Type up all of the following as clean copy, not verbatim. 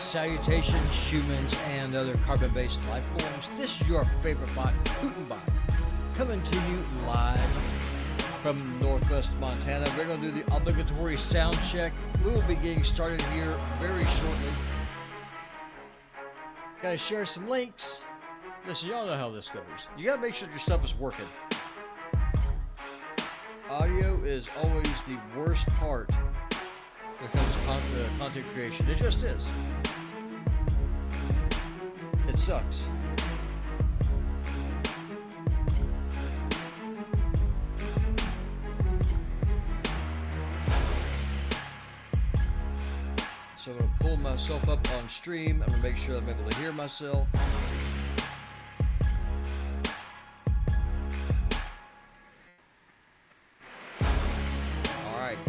Salutations, humans, and other carbon-based life forms. This is your favorite bot, Putinbot, coming to you live from Northwest Montana. We're going to do the obligatory sound check. We will be getting started here very shortly. Got to share some links. Listen, y'all know how this goes. You got to make sure your stuff is working. Audio is always the worst part when it comes to content creation. It just is. It sucks. So I'm going to pull myself up on stream. I'm going to make sure I'm able to hear myself. Alright,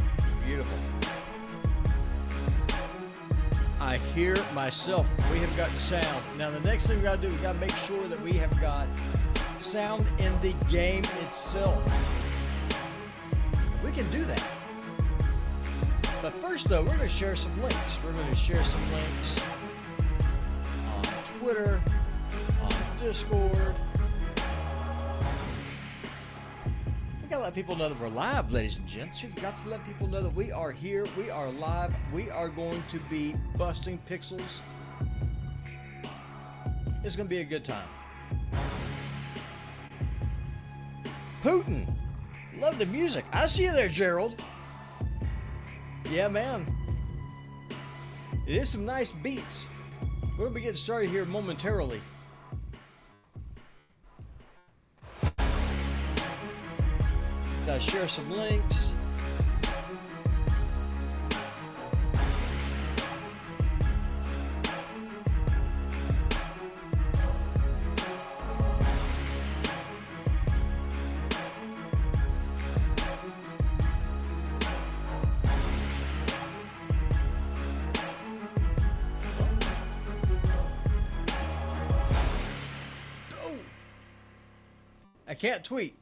beautiful. I hear myself. We have got sound. Now the next thing we got to do, we got to make sure that we have got sound in the game itself. We can do that. But first, though, we're going to share some links. We're going to share some links on Twitter, on Discord. We got to let people know that we're live, ladies and gents. We've got to let people know that we are here. We are live. We are going to be busting pixels. It's going to be a good time. Putin, love the music. I see you there, Gerald. Yeah, man. It is some nice beats. We're going to be getting started here momentarily. Gotta share some links. I can't tweet.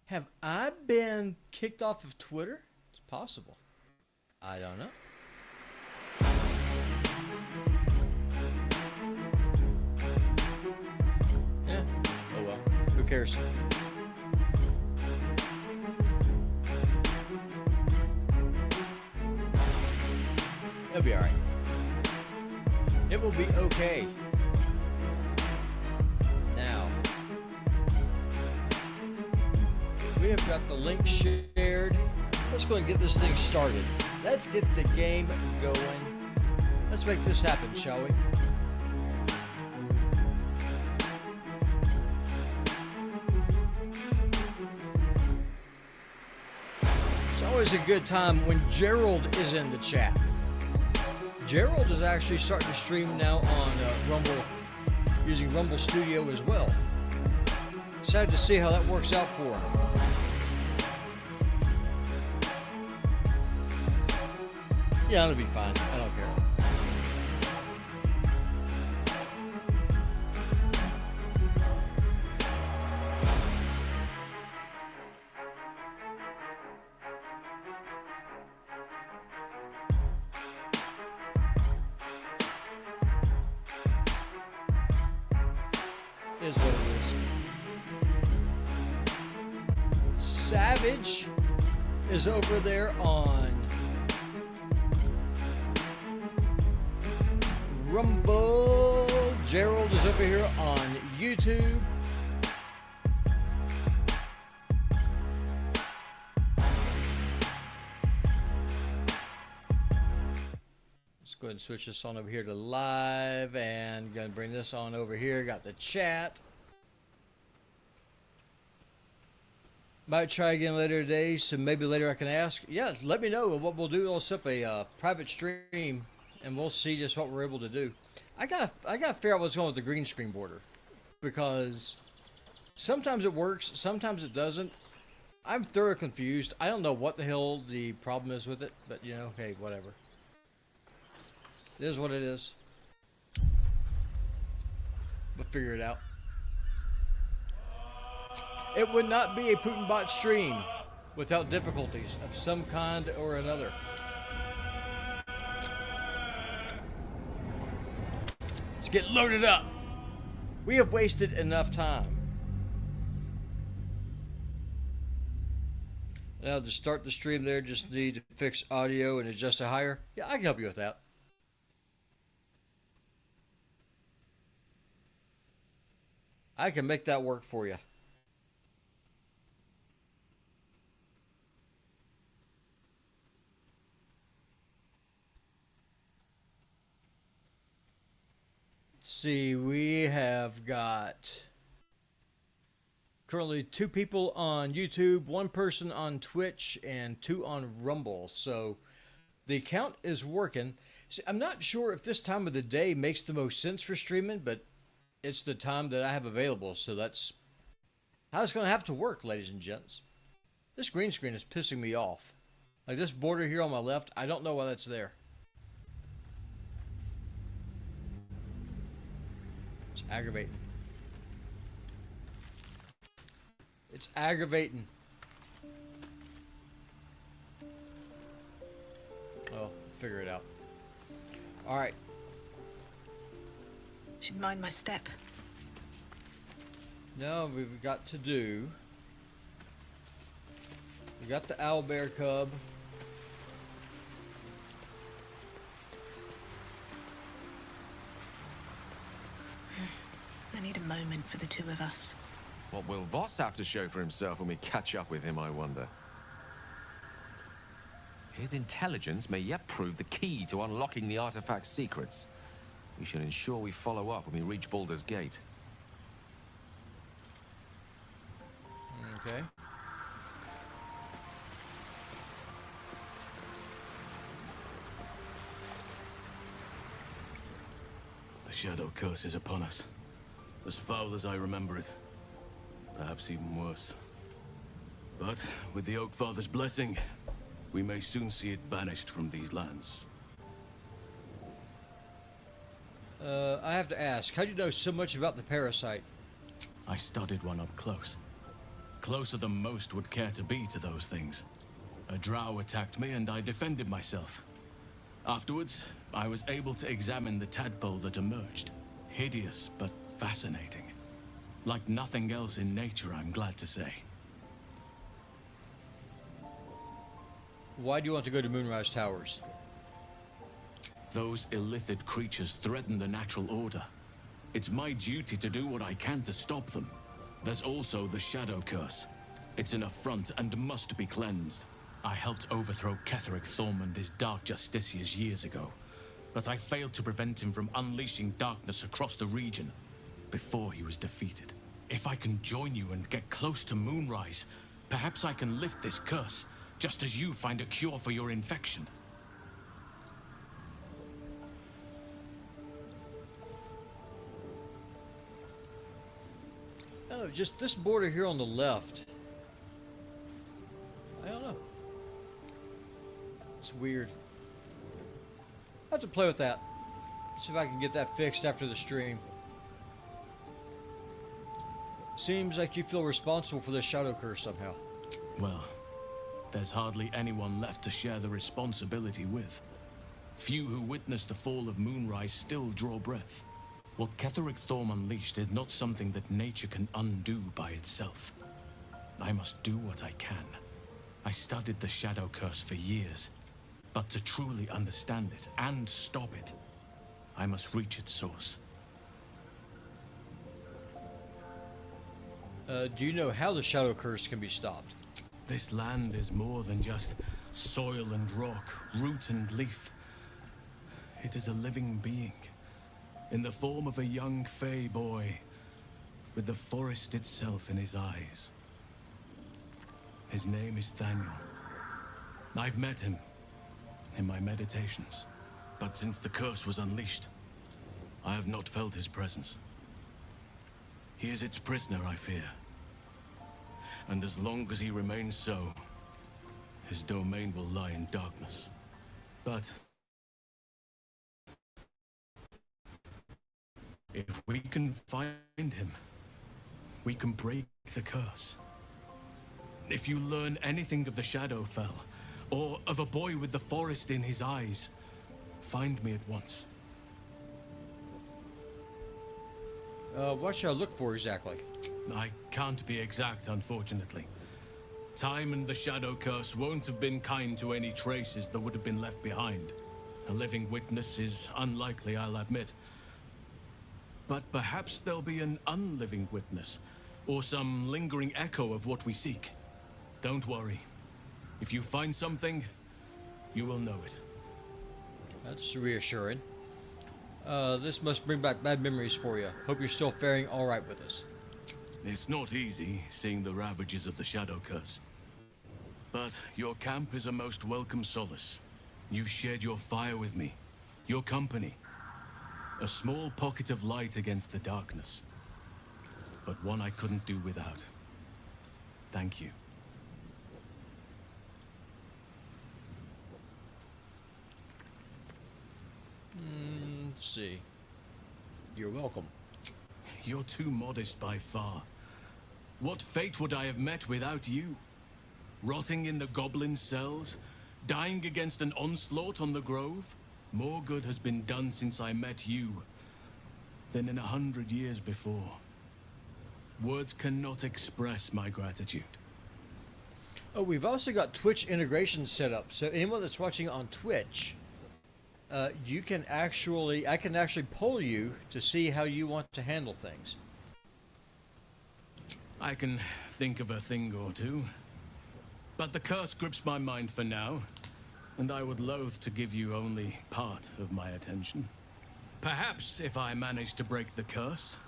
Have I been kicked off of Twitter? It's possible. I don't know. Yeah. Oh well. Who cares? It'll be alright. It will be okay. Now, we have got the link shared. Let's go and get this thing started. Let's get the game going. Let's make this happen, shall we? It's always a good time when Gerald is in the chat. Gerald is actually starting to stream now on Rumble, using Rumble Studio as well. Excited to see how that works out for him. Yeah, it'll be fine. I don't care. Is what it is. Savage is over there on Rumble. Gerald is over here on YouTube. Let's go ahead and switch this on over here to live, and gonna bring this on over here. Got the chat. Might try again later today, so maybe later I can ask. Yeah, let me know what we'll do. I'll set up a private stream, and we'll see just what we're able to do. I gotta figure out what's going on with the green screen border, because sometimes it works, sometimes it doesn't. I'm thoroughly confused. I don't know what the hell the problem is with it, but you know, hey, whatever. It is what it is. We'll figure it out. It would not be a Putinbot stream. without difficulties of some kind or another. Let's get loaded up. We have wasted enough time. Now to start the stream there, just need to fix audio and adjust it higher. Yeah, I can help you with that. I can make that work for you. Let's see, we have got currently 2 people on YouTube, 1 person on Twitch, and 2 on Rumble. So the count is working. See, I'm not sure if this time of the day makes the most sense for streaming, but it's the time that I have available. So that's how it's going to have to work, ladies and gents. This green screen is pissing me off. Like this border here on my left, I don't know why that's there. It's aggravating. It's aggravating. Oh, figure it out. All right. Should mind my step. Now we've got to do. We got the owlbear cub. I need a moment for the 2 of us. What will Voss have to show for himself when we catch up with him, I wonder? His intelligence may yet prove the key to unlocking the artifact's secrets. We should ensure we follow up when we reach Baldur's Gate. Okay. The Shadow Curse is upon us. As foul as I remember it. Perhaps even worse. But with the Oak Father's blessing, we may soon see it banished from these lands. I have to ask, how do you know so much about the parasite? I studied one up close. Closer than most would care to be to those things. A drow attacked me and I defended myself. Afterwards, I was able to examine the tadpole that emerged. Hideous, but fascinating. Like nothing else in nature, I'm glad to say. Why do you want to go to Moonrise Towers? Those illithid creatures threaten the natural order. It's my duty to do what I can to stop them. There's also the Shadow Curse. It's an affront and must be cleansed. I helped overthrow Ketheric Thorm and his Dark Justiciars years ago, but I failed to prevent him from unleashing darkness across the region before he was defeated. If I can join you and get close to Moonrise, perhaps I can lift this curse, just as you find a cure for your infection. Oh, just this border here on the left. I don't know. It's weird. I have to play with that. See if I can get that fixed after the stream. Seems like you feel responsible for this Shadow Curse somehow. Well, there's hardly anyone left to share the responsibility with. Few who witnessed the fall of Moonrise still draw breath. What Ketheric Thorm unleashed is not something that nature can undo by itself. I must do what I can. I studied the Shadow Curse for years, but to truly understand it and stop it, I must reach its source. Do you know how the Shadow Curse can be stopped? This land is more than just soil and rock, root and leaf. It is a living being, in the form of a young fey boy, with the forest itself in his eyes. His name is Thaniel. I've met him in my meditations, but since the curse was unleashed, I have not felt his presence. He is its prisoner, I fear. And as long as he remains so, his domain will lie in darkness. But if we can find him, we can break the curse. if you learn anything of the Shadowfell, or of a boy with the forest in his eyes, find me at once. What should I look for exactly? I can't be exact, unfortunately. Time and the Shadow Curse won't have been kind to any traces that would have been left behind. A living witness is unlikely, I'll admit. But perhaps there'll be an unliving witness, or some lingering echo of what we seek. Don't worry. If you find something, you will know it. That's reassuring. This must bring back bad memories for you. Hope you're still faring all right with us. It's not easy, seeing the ravages of the Shadow Curse. But your camp is a most welcome solace. You've shared your fire with me, your company. A small pocket of light against the darkness. But one I couldn't do without. Thank you. Let's see. You're welcome. You're too modest by far. What fate would I have met without you? Rotting in the goblin cells? Dying against an onslaught on the grove? More good has been done since I met you than in 100 years before. Words cannot express my gratitude. Oh, we've also got Twitch integration set up. So anyone that's watching on Twitch, I can actually poll you to see how you want to handle things. I can think of a thing or two. But the curse grips my mind for now, and I would loathe to give you only part of my attention. Perhaps if I manage to break the curse,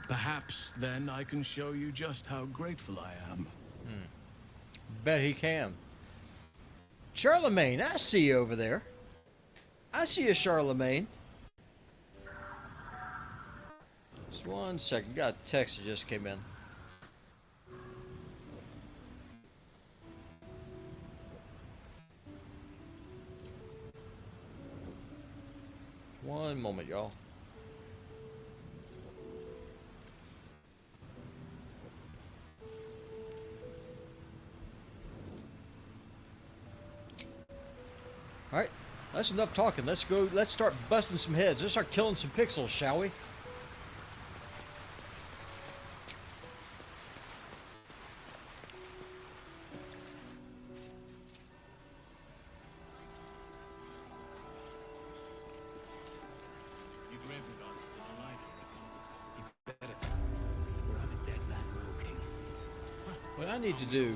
perhaps then I can show you just how grateful I am. Bet he can. Charlemagne, I see you over there. I see you, Charlemagne. Just 1 second. Got a text that just came in. One moment, y'all. All right, that's enough talking. Let's go. Let's start busting some heads. Let's start killing some pixels, shall we? What I need to do.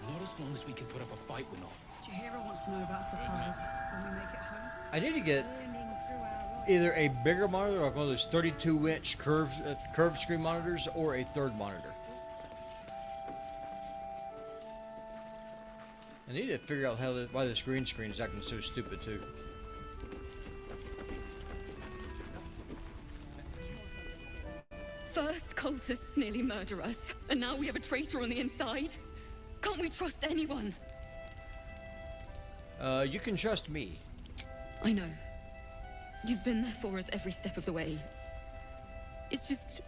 Not as long as we can put up a fight, we're not. Jahira wants to know about supplies when we make it home. I need to get either a bigger monitor, like one of those 32-inch curved screen monitors, or a third monitor. I need to figure out why this green screen is acting so stupid too. First cultists nearly murder us, and now we have a traitor on the inside. Can't we trust anyone? You can trust me. I know. You've been there for us every step of the way. It's just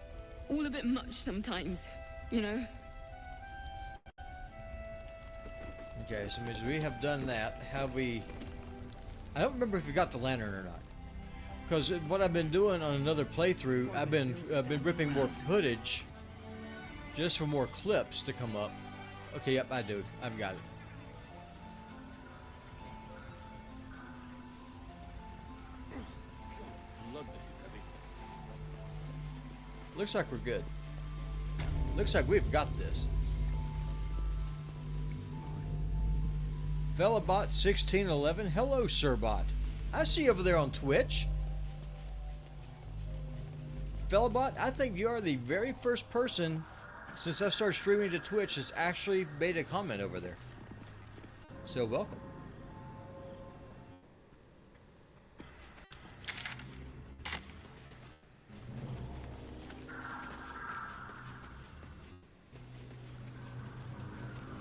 all a bit much sometimes, you know? Okay, so means we have done that. Have we... I don't remember if we got the lantern or not. Because what I've been doing on another playthrough, I've been ripping more footage just for more clips to come up. Okay, yep, I do. I've got it. Looks like we're good. Looks like we've got this. Fellabot1611, hello, Sirbot. I see you over there on Twitch. Fellabot, I think you are the very first person since I started streaming to Twitch that's actually made a comment over there. So welcome.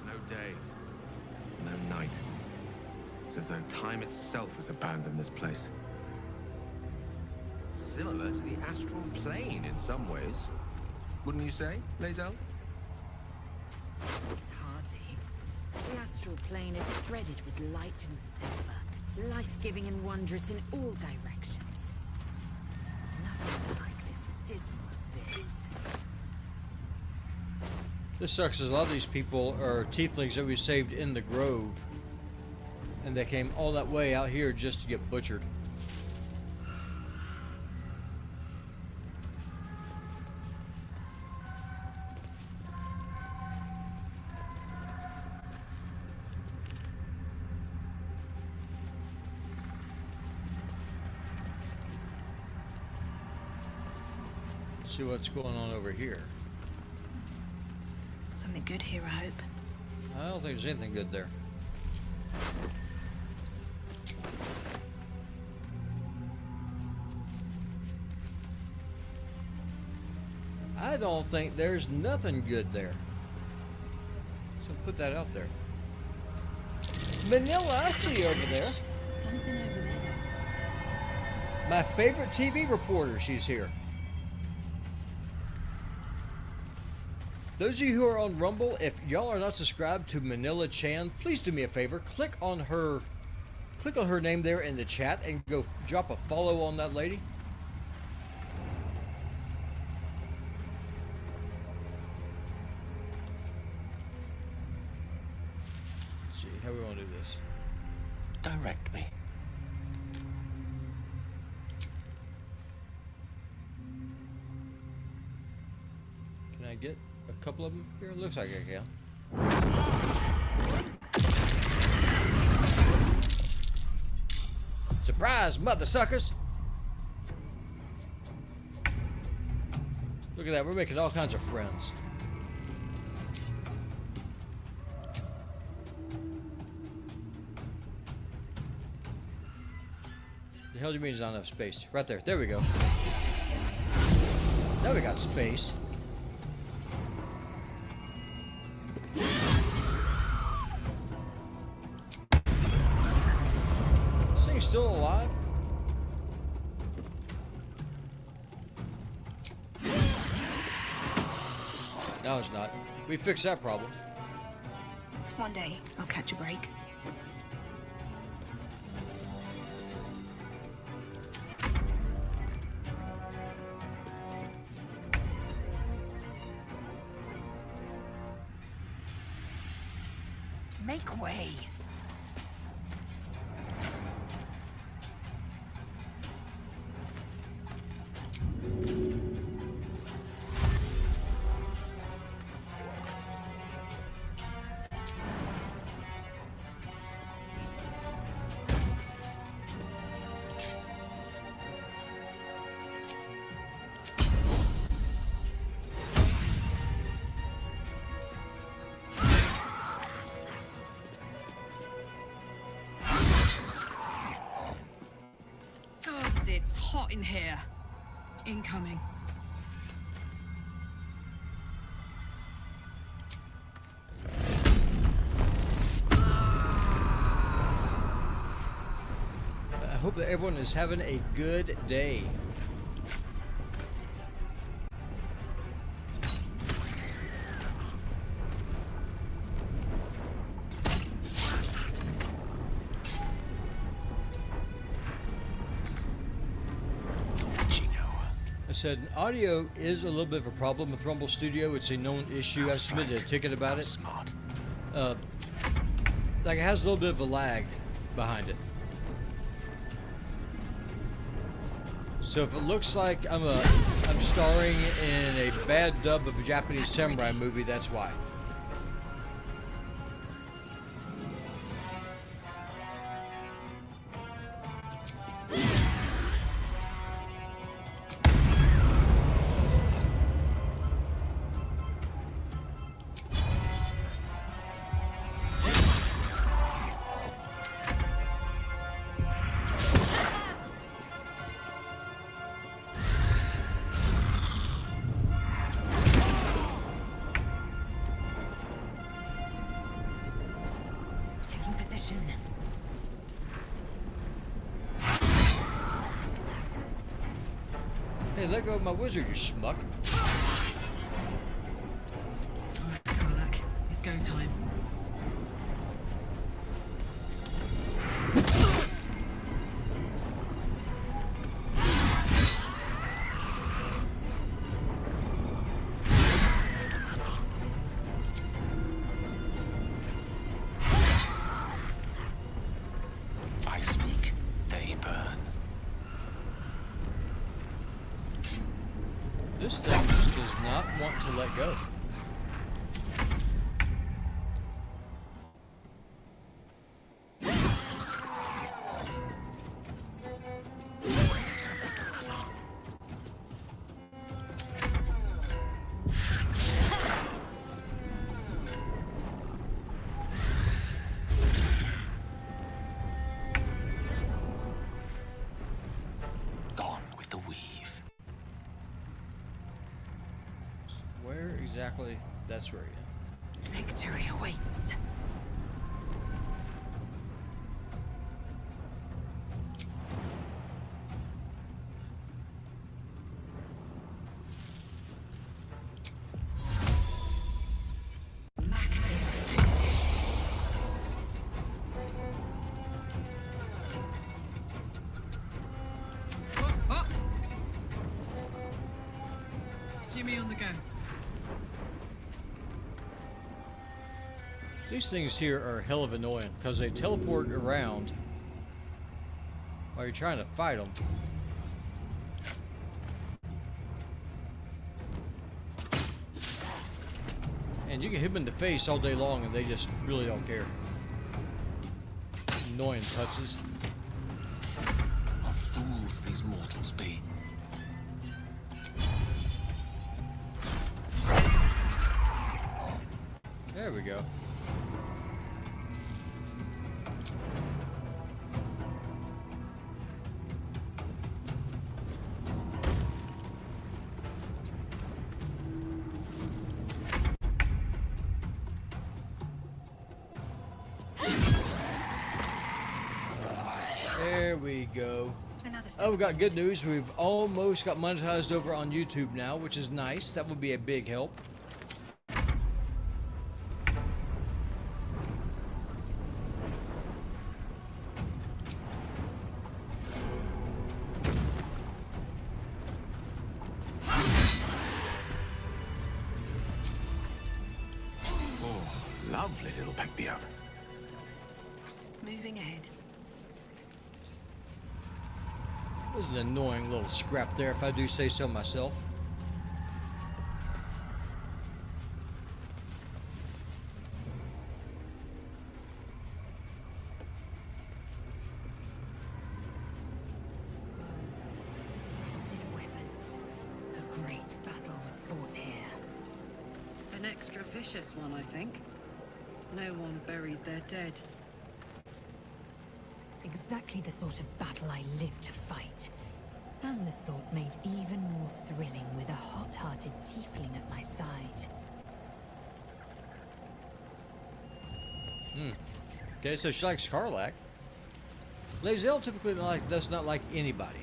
No day, no night. It's as though time itself has abandoned this place. Similar to the astral plane in some ways. Wouldn't you say, Lae'zel? Hardly. The astral plane is threaded with light and silver, life-giving and wondrous in all directions. Nothing like this dismal abyss. This sucks, as a lot of these people are tieflings that we saved in the grove. And they came all that way out here just to get butchered. See what's going on over here. Something good here, I hope. I don't think there's anything good there. I don't think there's nothing good there. So put that out there. Manila, I see you over there. Something over there. My favorite TV reporter, she's here. Those of you who are on Rumble, if y'all are not subscribed to Manila Chan, please do me a favor. Click on her name there in the chat and go drop a follow on that lady. Let's see, how we want to do this? Direct me. Can I get a couple of them here? Looks like I can. Surprise, mother suckers! Look at that, we're making all kinds of friends. The hell do you mean there's not enough space? Right there, there we go. Now we got space. Still alive? No, it's not. We fixed that problem. One day, I'll catch a break. Make way. It's hot in here. Incoming. I hope that everyone is having a good day. Said audio is a little bit of a problem with Rumble Studio. It's a known issue. I submitted a ticket about it. Smart. Like it has a little bit of a lag behind it. So if it looks like I'm starring in a bad dub of a Japanese samurai movie, that's why. Hey, let go of my wizard, you schmuck. Karlak, it's go time. burn. This thing just does not want to let go. Gone with the weave. Where exactly? That's right. Victory awaits. Jimmy on the go. These things here are hell of annoying because they teleport around while you're trying to fight them. And you can hit them in the face all day long and they just really don't care. Annoying touches. What fools these mortals be. There we go. There we go. Another step. Oh, we got good news. We've almost got monetized over on YouTube now, which is nice. That would be a big help. Lovely little pick me up. Moving ahead. This is an annoying little scrap there, if I do say so myself. Rusted weapons. A great battle was fought here. An extra vicious one, I think. No one buried their dead. Exactly the sort of battle I live to fight. And the sort made even more thrilling with a hot-hearted tiefling at my side. Okay, so she likes Karlak. Lae'zel typically does not like anybody.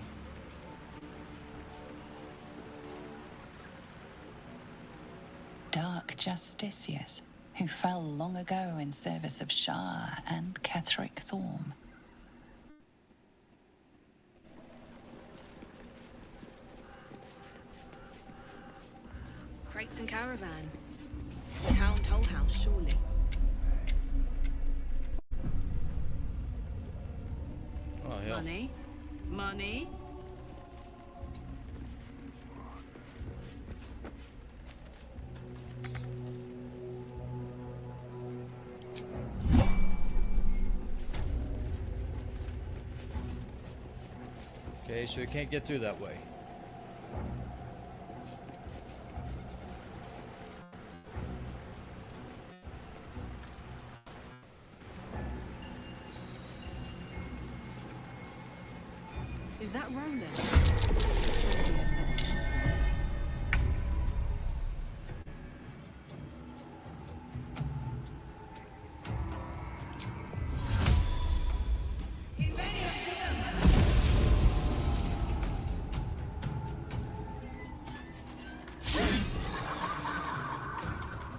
Dark Justicius, who fell long ago in service of Shah and Ketheric Thorm. Crates and caravans. Town toll house, surely. Oh, hell. Money? Money? Okay, so you can't get through that way. Is that Roland?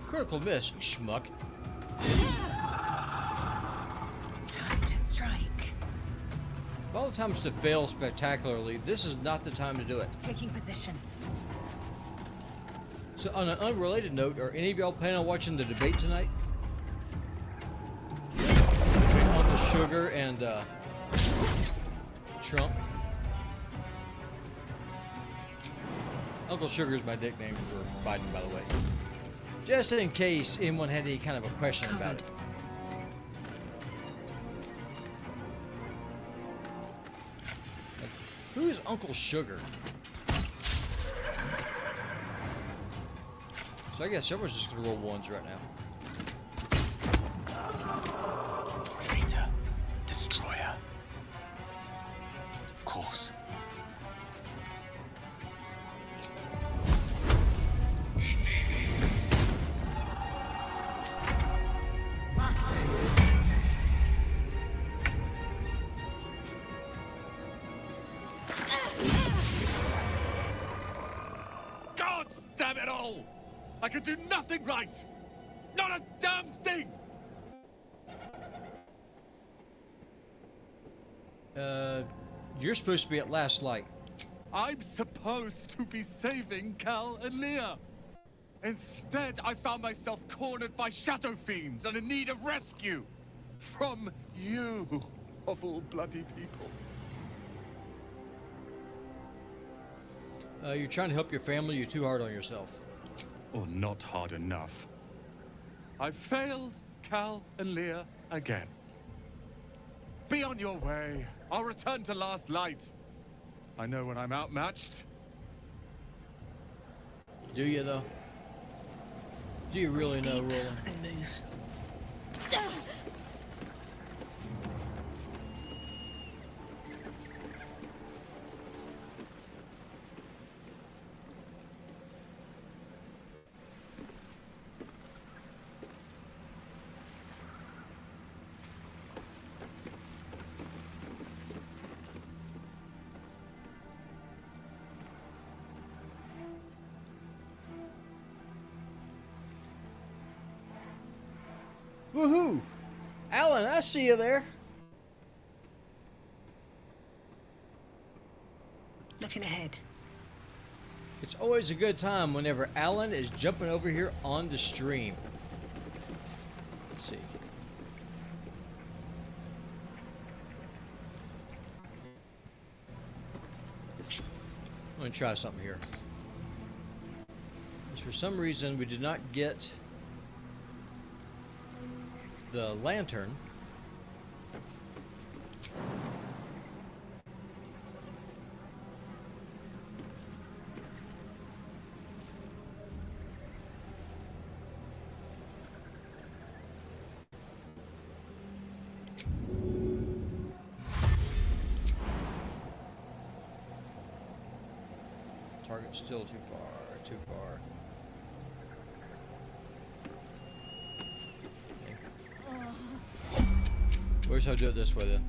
Critical miss, you schmuck. Time to strike. Of all the times to fail spectacularly, this is not the time to do it. Taking position. So on an unrelated note, are any of y'all planning on watching the debate tonight? Between Uncle Sugar and Trump. Uncle Sugar's my nickname for Biden, by the way. Just in case anyone had any kind of a question about it. Like, who is Uncle Sugar? So I guess everyone's just gonna roll ones right now. Creator. Destroyer. Of course. God damn it all! I can do nothing right! Not a damn thing! You're supposed to be at last light. I'm supposed to be saving Cal and Leah. Instead, I found myself cornered by shadow fiends and in need of rescue. From you, of all bloody people. You're trying to help your family, you're too hard on yourself. Or not hard enough. I failed Cal and Leah again. Be on your way. I'll return to Last Light. I know when I'm outmatched. Do you, though? Do you really know, Roland? And move. Woohoo! Alan, I see you there. Looking ahead. It's always a good time whenever Alan is jumping over here on the stream. Let's see. I'm going to try something here. For some reason, we did not get the lantern. Target's still too far, too far. Where's how to do it this way then?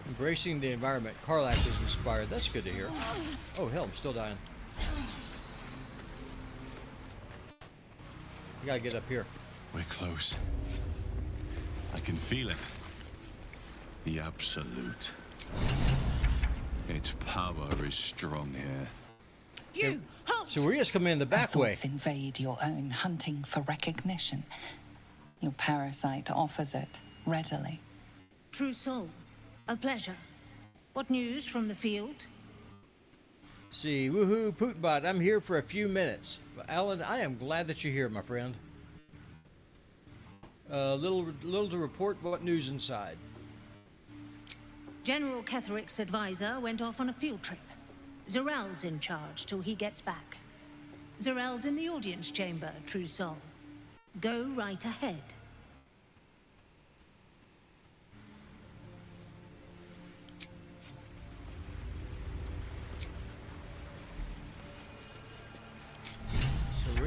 Embracing the environment. Karlach is inspired. That's good to hear. Oh hell, I'm still dying. I gotta get up here. We're close. I can feel it. The absolute. Its power is strong here. You! Halt! So we're just coming in the back Our way. thoughts invade your own, hunting for recognition. Your parasite offers it readily. True soul. A pleasure. What news from the field? See, woohoo, Pootbot, I'm here for a few minutes. Alan, I am glad that you're here, my friend. Little to report. What news inside? General Ketheric's advisor went off on a field trip. Zarel's in charge till he gets back. Zarel's in the audience chamber, True Soul. Go right ahead.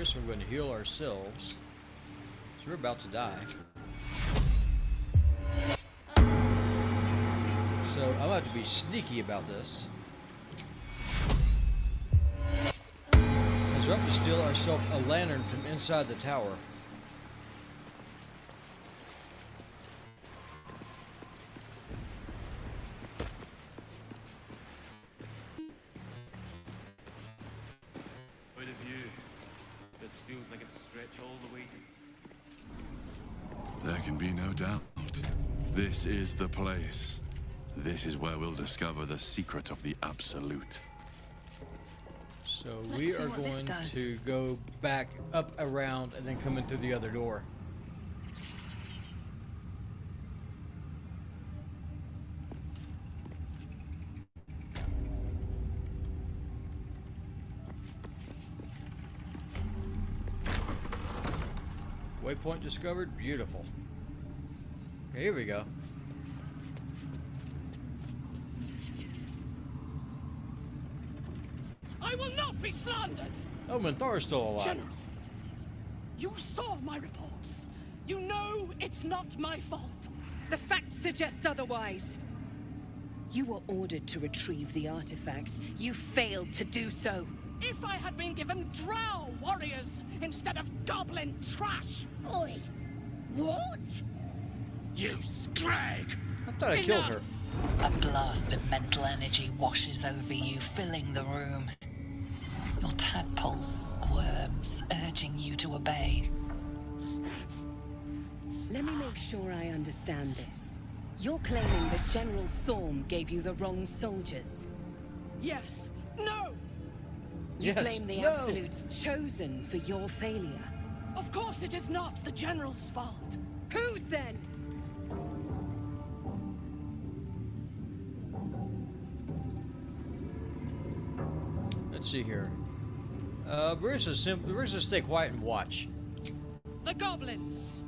So we're going to heal ourselves. So we're about to die. So I'm about to be sneaky about this. As we're up to steal ourselves a lantern from inside the tower. can be no doubt. This is the place. This is where we'll discover the secret of the Absolute. So we are going to go back up around and then come in through the other door. Waypoint discovered. Beautiful. Okay, here we go. I will not be slandered! Oh, Minthara's still alive. General, you saw my reports. You know it's not my fault. The facts suggest otherwise. You were ordered to retrieve the artifact. You failed to do so. If I had been given drow warriors instead of goblin trash! Oi! What? You scrag! I thought I killed her. A blast of mental energy washes over you, filling the room. Your tadpole squirms, urging you to obey. Let me make sure I understand this. You're claiming that General Thorm gave you the wrong soldiers? Yes. No! You claim the Absolute's chosen for your failure? Of course it is not the General's fault. Whose then? Let's see here. Marissa, stay quiet and watch. The goblins.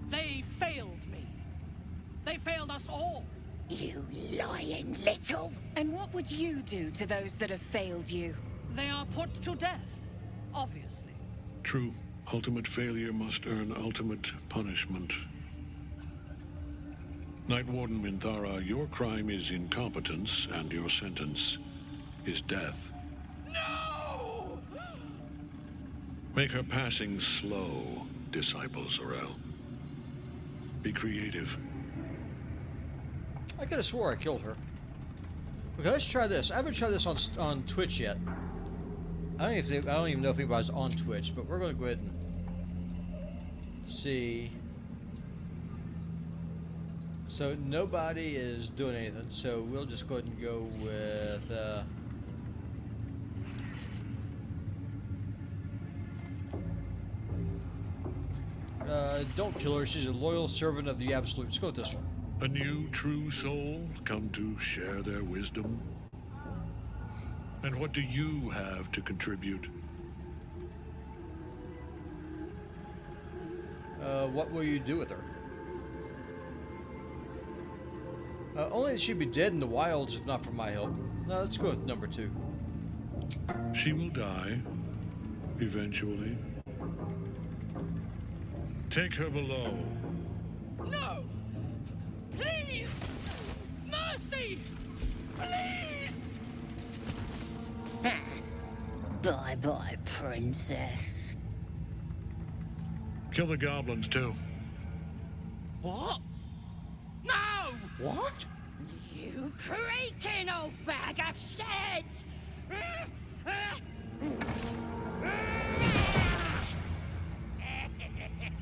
They failed me. They failed us all. You lying little. And what would you do to those that have failed you? They are put to death, obviously. True. Ultimate failure must earn ultimate punishment. Night Warden Minthara, your crime is incompetence, and your sentence is death. No! Make her passing slow, Disciple Zarel. Be creative. I could have swore I killed her. Okay, let's try this. I haven't tried this on Twitch yet. I don't even know if anybody's on Twitch, but we're going to go ahead and see. So nobody is doing anything, so we'll just go ahead and go with don't kill her. She's a loyal servant of the Absolute. Let's go with this one. A new true soul come to share their wisdom? And what do you have to contribute? What will you do with her? Only that she'd be dead in the wilds if not for my help. No, let's go with number 2. She will die, eventually. Take her below. No! Please! Mercy! Please! Bye-bye, princess. Kill the goblins, too. What? No! What? You creaking old bag of shit!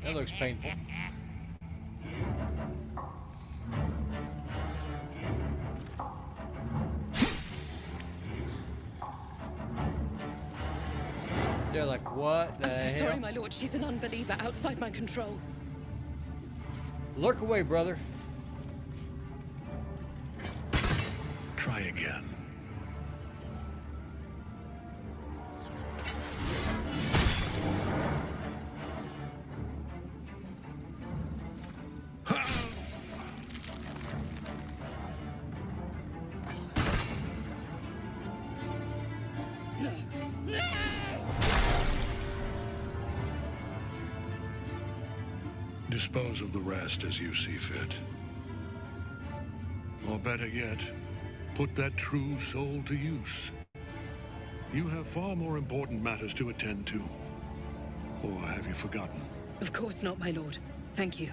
That looks painful. They're like, what the I'm so hell? sorry, my lord. She's an unbeliever outside my control. Lurk away, brother. Try again. Dispose of the rest as you see fit. Or better yet, put that true soul to use. You have far more important matters to attend to. Or have you forgotten? Of course not, my lord. Thank you.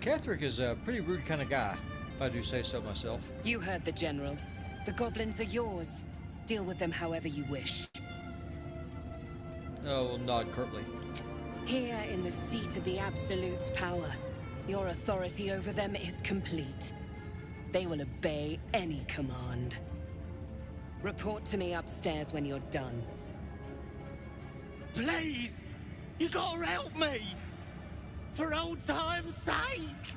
Catherick is a pretty rude kind of guy, if I do say so myself. You heard the general. The goblins are yours. Deal with them however you wish. will nod curtly. Here in the seat of the Absolute's power, your authority over them is complete. They will obey any command. Report to me upstairs when you're done. Please! You gotta help me! For old time's sake!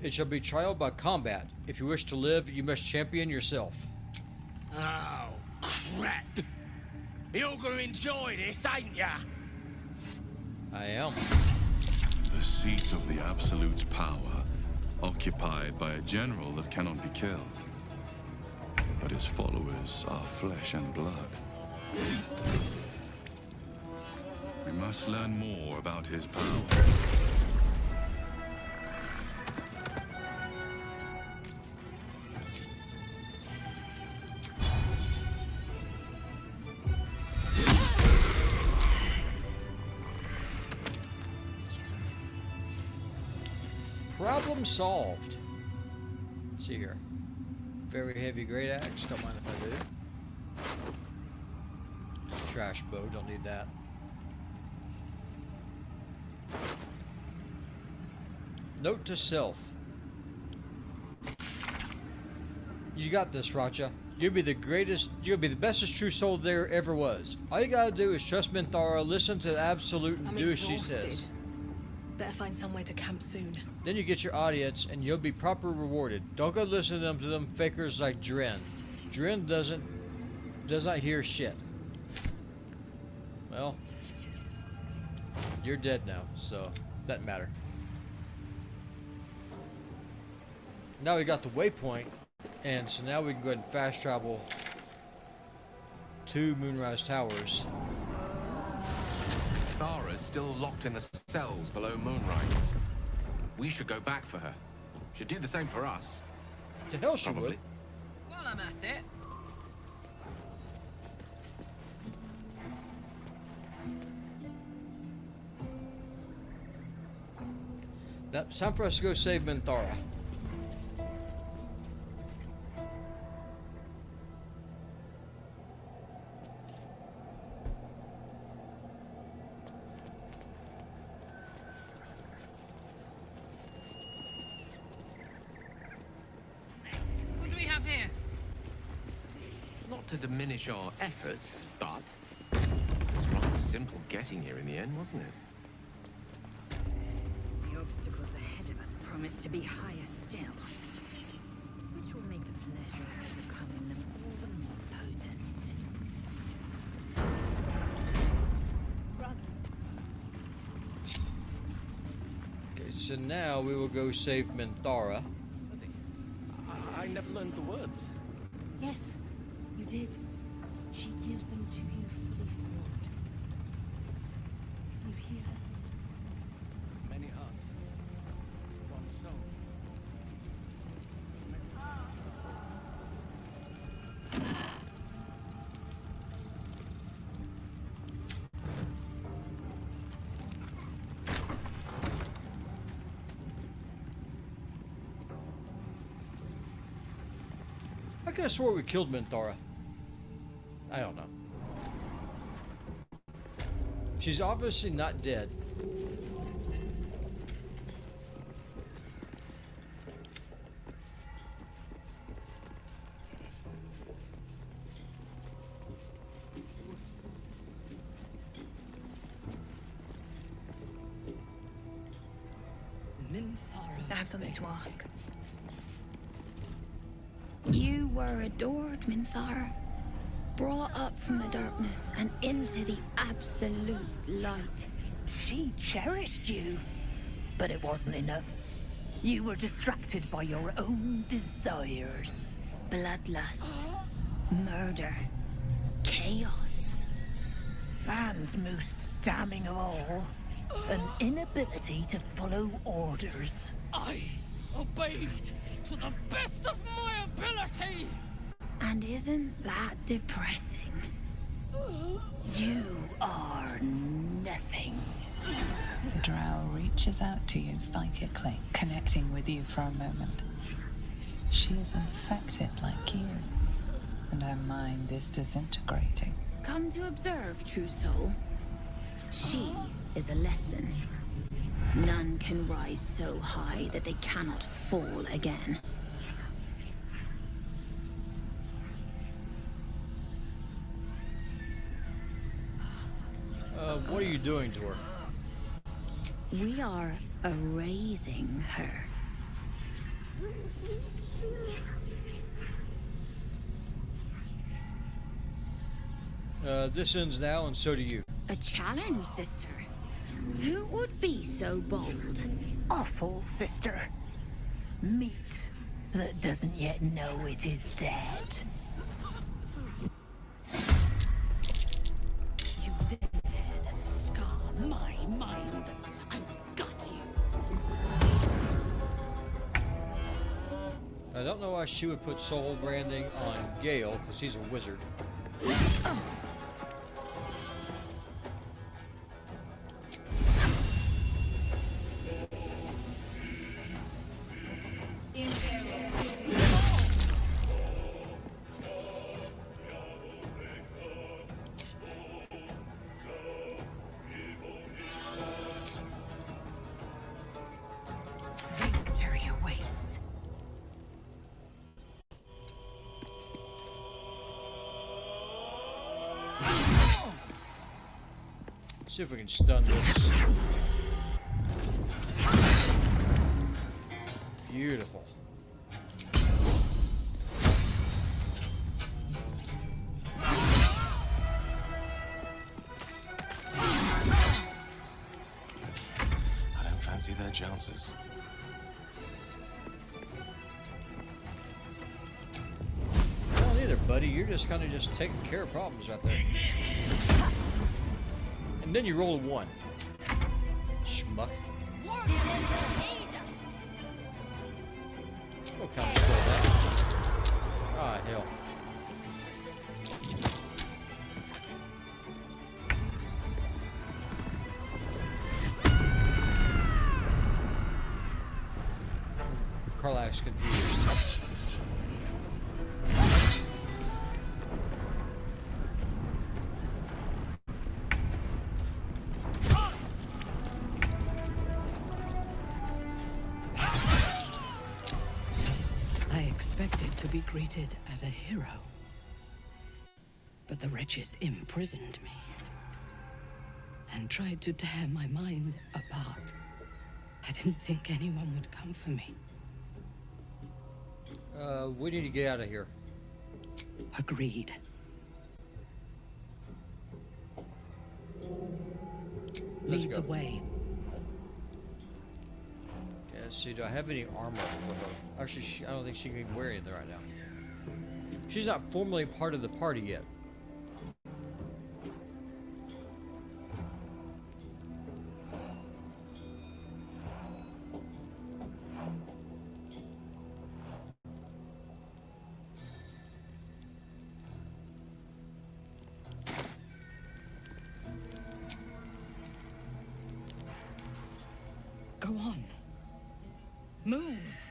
It shall be trial by combat. If you wish to live, you must champion yourself. Oh, crap! You're gonna enjoy this, ain't ya? I am. The seat of the Absolute's power, occupied by a general that cannot be killed. But his followers are flesh and blood. We must learn more about his power. Problem solved. Let's see here. Very heavy great axe. Don't mind if I do. Trash bow. Don't need that. Note to self. You got this, Racha. You'll be the greatest. You'll be the bestest true soul there ever was. All you gotta do is trust Minthara, listen to the Absolute, and do as she says. Better find somewhere to camp soon. Then you get your audience, and you'll be properly rewarded. Don't go listen to them fakers like Dren. Dren does not hear shit. Well, you're dead now, so doesn't matter. Now we got the waypoint, and so now we can go ahead and fast travel to Moonrise Towers. Thara's still locked in the cells below Moonrise. We should go back for her. She'd do the same for us. The hell she would. While I'm at it. Now, it's time for us to go save Minthara. Not to diminish our efforts, but it was rather simple getting here in the end, wasn't it? The obstacles ahead of us promise to be higher still, which will make the pleasure of overcoming them all the more potent. Brothers. Okay, so now we will go save Minthara. I never learned the words. Yes, you did. She gives them to you fully formed. You hear her? Many hearts. One soul. I could have swore we killed Minthara. I don't know. She's obviously not dead. I have something to ask. You were adored, Minthara. Brought up from the darkness and into the Absolute's light. She cherished you, but it wasn't enough. You were distracted by your own desires. Bloodlust, murder, chaos. And most damning of all, an inability to follow orders. I obeyed to the best of my ability! And isn't that depressing? You are nothing. The drow reaches out to you psychically, connecting with you for a moment. She is infected like you. and her mind is disintegrating. Come to observe, true soul. She is a lesson. None can rise so high that they cannot fall again. What are you doing to her? We are erasing her. This ends now, and so do you. A challenge, sister. Who would be so bold? Awful, sister. Meat that doesn't yet know it is dead. You dared scar my mind. I will gut you. I don't know why she would put soul branding on Gale, because he's a wizard. Victory awaits. See if we can stun this. Beautiful. I don't fancy their chances. Well, neither, buddy. You're just kind of just taking care of problems right there. And then you roll a 1. Schmuck. What kind of kill that? Ah, hell. Carlax's confused. I expected to be greeted as a hero. But the wretches imprisoned me and tried to tear my mind apart. I didn't think anyone would come for me. We need to get out of here. Agreed. Let's Lead go. the way. Okay, let's see. Do I have any armor for her? Actually, I don't think she can wear anything right now. She's not formally part of the party yet. Go on. Move.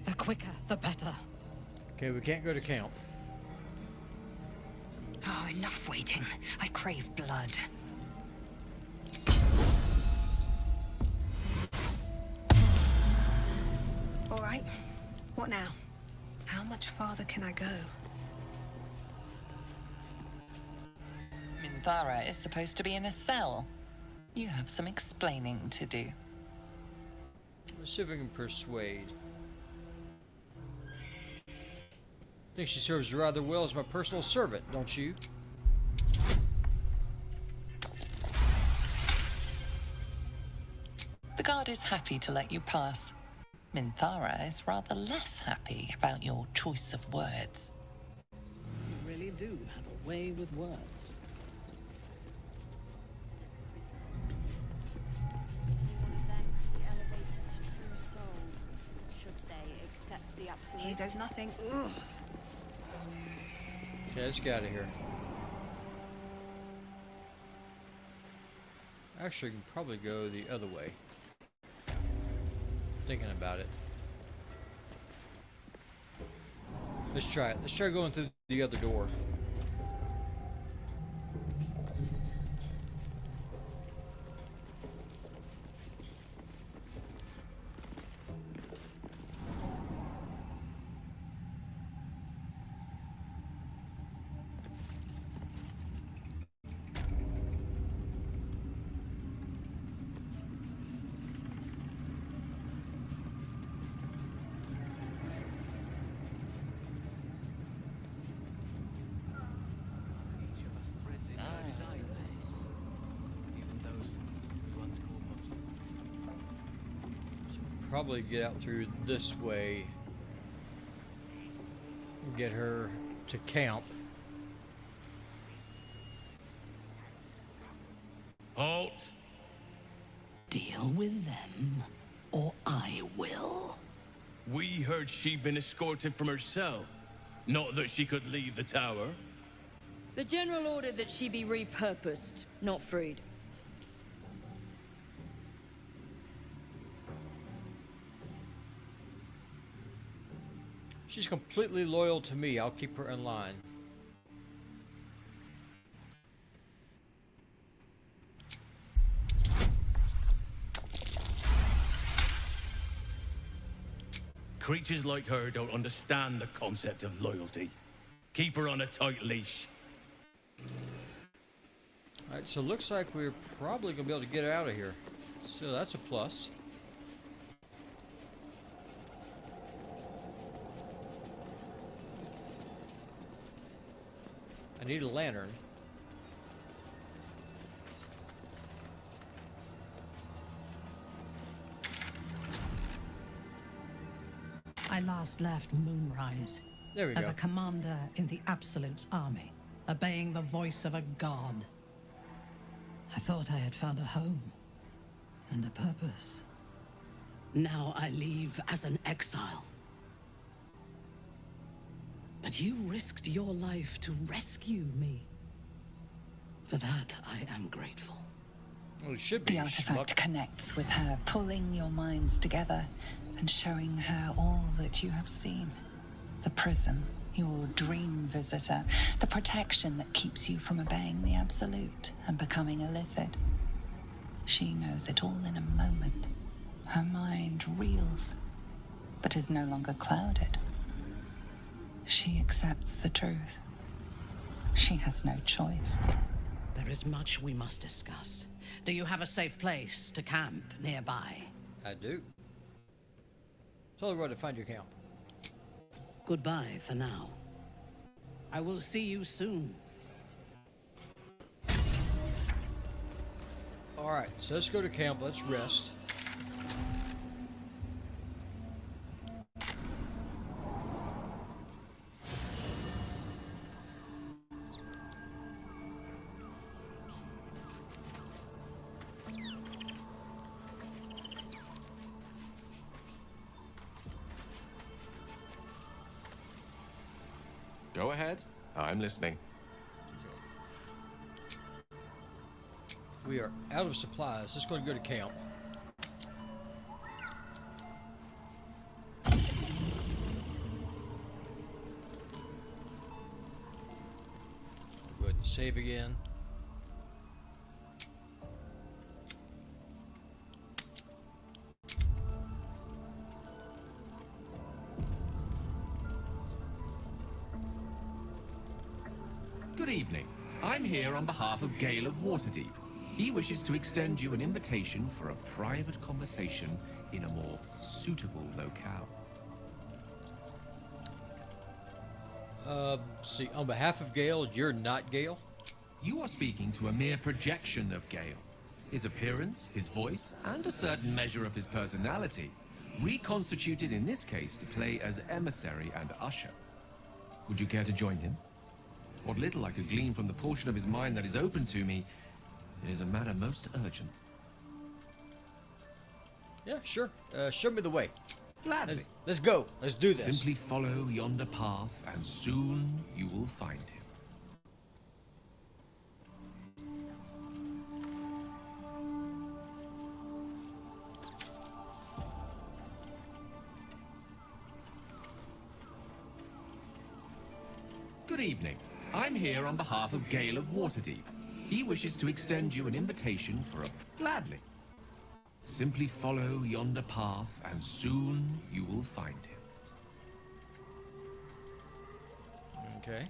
The quicker, the better. Okay, we can't go to camp. Oh, enough waiting. I crave blood. All right. What now? How much farther can I go? Minthara is supposed to be in a cell. You have some explaining to do. Let's see if we can persuade. I think she serves rather well as my personal servant, don't you? The guard is happy to let you pass. Minthara is rather less happy about your choice of words. You really do have a way with words. Here goes nothing. Okay, let's get out of here. Actually, we can probably go the other way. Thinking about it. Let's try it. Let's try going through the other door. Probably get out through this way and get her to camp. Halt! Deal with them, or I will. We heard she'd been escorted from her cell. Not that she could leave the tower. The General ordered that she be repurposed, not freed. She's completely loyal to me. I'll keep her in line. Creatures like her don't understand the concept of loyalty. Keep her on a tight leash. Alright, so looks like we're probably going to be able to get her out of here. So that's a plus. I need a lantern. I last left Moonrise There we as go. a commander in the Absolute's army, obeying the voice of a god. I thought I had found a home and a purpose. Now I leave as an exile. But you risked your life to rescue me. For that, I am grateful. Well, it should be. The artifact connects with her, pulling your minds together and showing her all that you have seen. The prism, your dream visitor, the protection that keeps you from obeying the Absolute and becoming a Lithid. She knows it all in a moment. Her mind reels, but is no longer clouded. She accepts the truth. She has no choice. There is much we must discuss. Do you have a safe place to camp nearby? I do. Tell her where to find your camp. Goodbye for now. I will see you soon. Alright, so let's go to camp. Let's rest. Go ahead. I'm listening. We are out of supplies. Let's go to camp. Go ahead and save again. Good evening. I'm here on behalf of Gale of Waterdeep. He wishes to extend you an invitation for a private conversation in a more suitable locale. See, on behalf of Gale, you're not Gale? You are speaking to a mere projection of Gale. His appearance, his voice, and a certain measure of his personality, reconstituted in this case to play as emissary and usher. Would you care to join him? What little I could glean from the portion of his mind that is open to me, it is a matter most urgent. Yeah, sure. Show me the way. Gladly. Let's go. Let's do this. Simply follow yonder path, and soon you will find him. Good evening. I'm here on behalf of Gale of Waterdeep. He wishes to extend you an invitation for a... Gladly. Simply follow yonder path, and soon you will find him. Okay.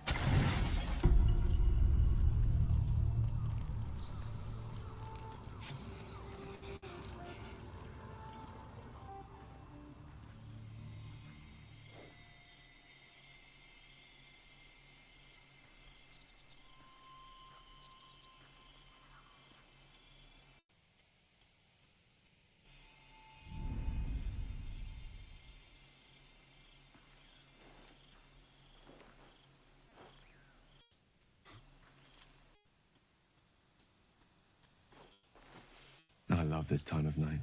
I love this time of night.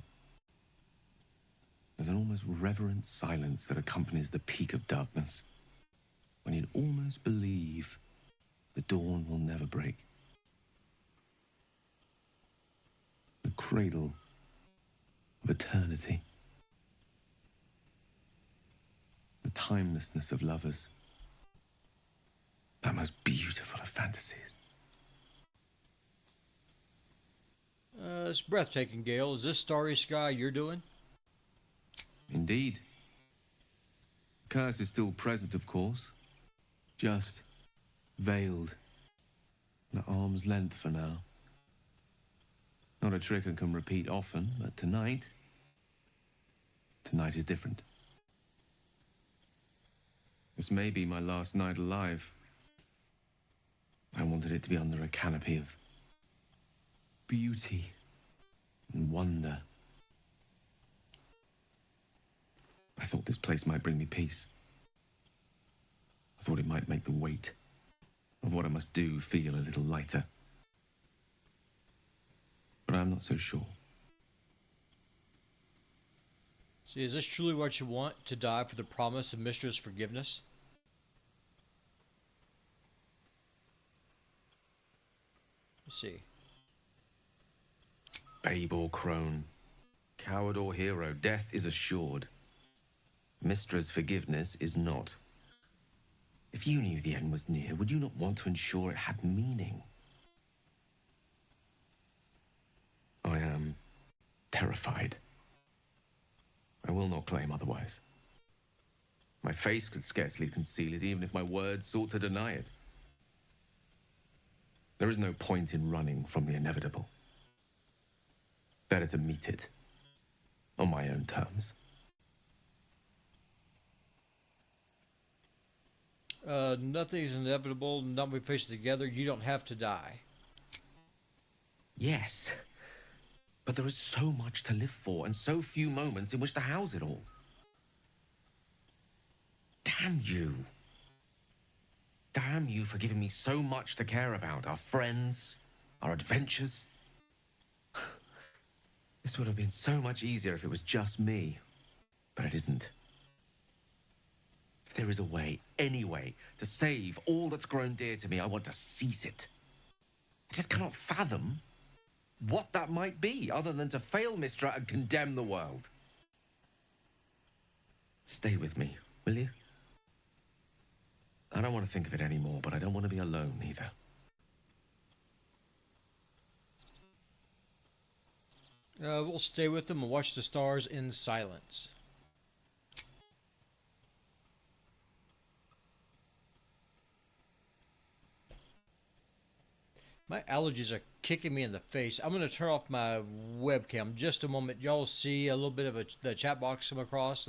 There's an almost reverent silence that accompanies the peak of darkness, when you'd almost believe the dawn will never break. The cradle of eternity. The timelessness of lovers. That most beautiful of fantasies. It's breathtaking, Gale. Is this Starry Sky you're doing? Indeed. The curse is still present, of course. Just veiled. At arm's length for now. Not a trick I can repeat often, but tonight is different. This may be my last night alive. I wanted it to be under a canopy of beauty and wonder. I thought this place might bring me peace. I thought it might make the weight of what I must do feel a little lighter. But I'm not so sure. See, is this truly what you want, to die for the promise of Mistress' forgiveness? Let's see. Babe or crone, coward or hero, death is assured. Mistra's forgiveness is not. If you knew the end was near, would you not want to ensure it had meaning? I am terrified. I will not claim otherwise. My face could scarcely conceal it, even if my words sought to deny it. There is no point in running from the inevitable. Better to meet it on my own terms. Nothing's inevitable. Not we face it together. You don't have to die. Yes, but there is so much to live for and so few moments in which to house it all. Damn you. Damn you for giving me so much to care about. Our friends, our adventures. This would have been so much easier if it was just me, but it isn't. If there is a way, any way, to save all that's grown dear to me, I want to seize it. I just cannot fathom what that might be, other than to fail Mistra and condemn the world. Stay with me, will you? I don't want to think of it anymore, but I don't want to be alone either. We'll stay with them and watch the stars in silence. My allergies are kicking me in the face. I'm going to turn off my webcam just a moment. Y'all see a little bit of the chat box come across,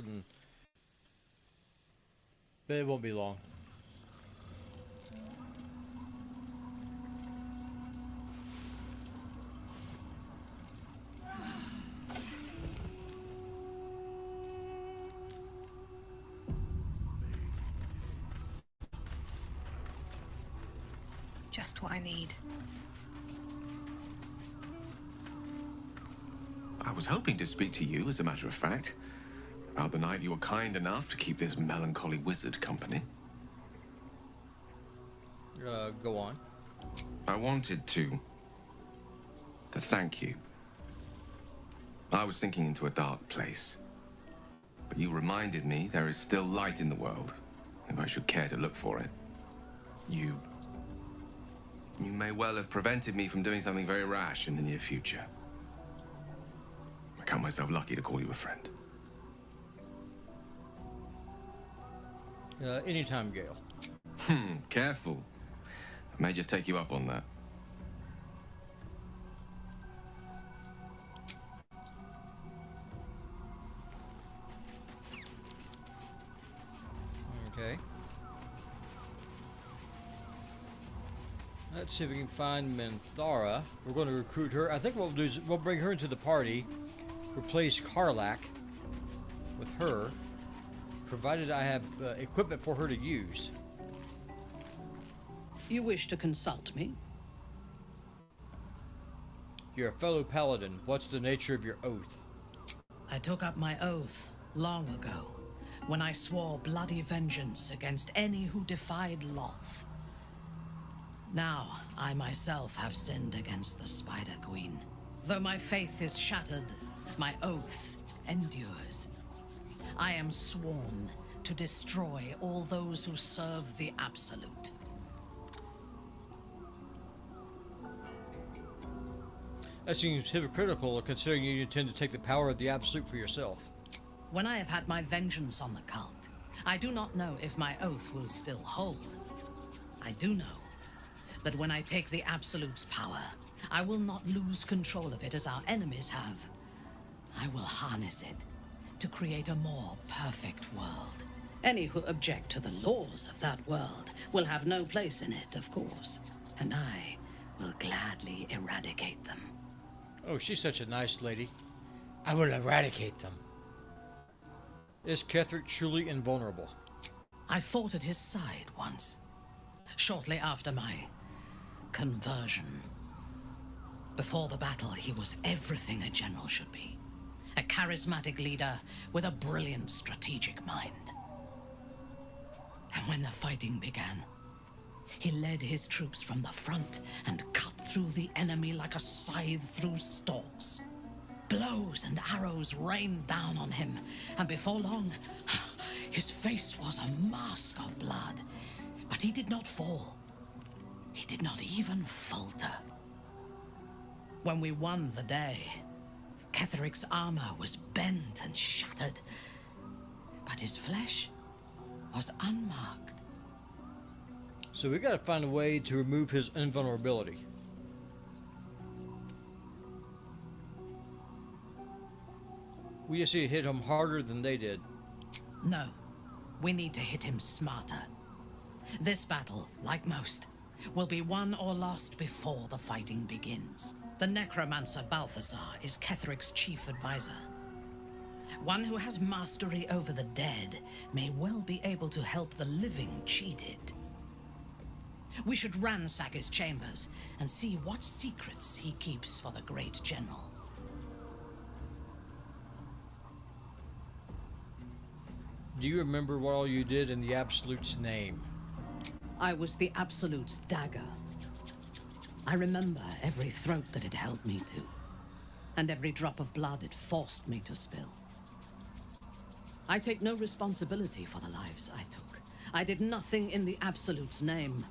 but it won't be long. Just what I need. I was hoping to speak to you, as a matter of fact, about the night you were kind enough to keep this melancholy wizard company. Go on. I wanted to thank you. I was sinking into a dark place, but you reminded me there is still light in the world, if I should care to look for it. You may well have prevented me from doing something very rash in the near future. I count myself lucky to call you a friend. Anytime, Gale. Careful. I may just take you up on that. Okay. Let's see if we can find Minthara. We're going to recruit her. I think what we'll do is we'll bring her into the party, replace Karlak with her, provided I have equipment for her to use. You wish to consult me? You're a fellow Paladin. What's the nature of your oath? I took up my oath long ago, when I swore bloody vengeance against any who defied Loth. Now, I myself have sinned against the Spider Queen. Though my faith is shattered, my oath endures. I am sworn to destroy all those who serve the Absolute. That seems hypocritical, considering you intend to take the power of the Absolute for yourself. When I have had my vengeance on the cult, I do not know if my oath will still hold. I do know that when I take the Absolute's power, I will not lose control of it as our enemies have. I will harness it to create a more perfect world. Any who object to the laws of that world will have no place in it, of course, and I will gladly eradicate them. Oh, she's such a nice lady. I will eradicate them. Is Ketheric truly invulnerable? I fought at his side once, shortly after my conversion. Before the battle, he was everything a general should be. A charismatic leader with a brilliant strategic mind. And when the fighting began, he led his troops from the front and cut through the enemy like a scythe through stalks. Blows and arrows rained down on him, and before long, his face was a mask of blood. But he did not fall. He did not even falter. When we won the day, Ketheric's armor was bent and shattered, but his flesh was unmarked. So we gotta find a way to remove his invulnerability. We just need to hit him harder than they did. No, we need to hit him smarter. This battle, like most, will be won or lost before the fighting begins. The necromancer Balthazar is Ketheric's chief advisor. One who has mastery over the dead may well be able to help the living cheated. We should ransack his chambers and see what secrets he keeps for the great general. Do you remember what all you did in the Absolute's name? I was the Absolute's dagger. I remember every throat that it held me to, and every drop of blood it forced me to spill. I take no responsibility for the lives I took. I did nothing in the Absolute's name.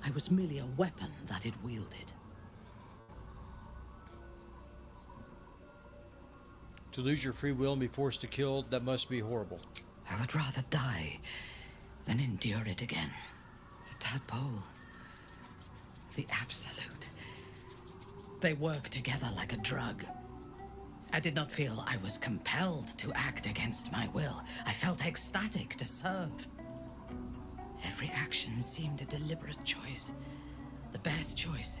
I was merely a weapon that it wielded. To lose your free will and be forced to kill, that must be horrible. I would rather die than endure it again. The tadpole, the Absolute. They work together like a drug. I did not feel I was compelled to act against my will. I felt ecstatic to serve. Every action seemed a deliberate choice. The best choice.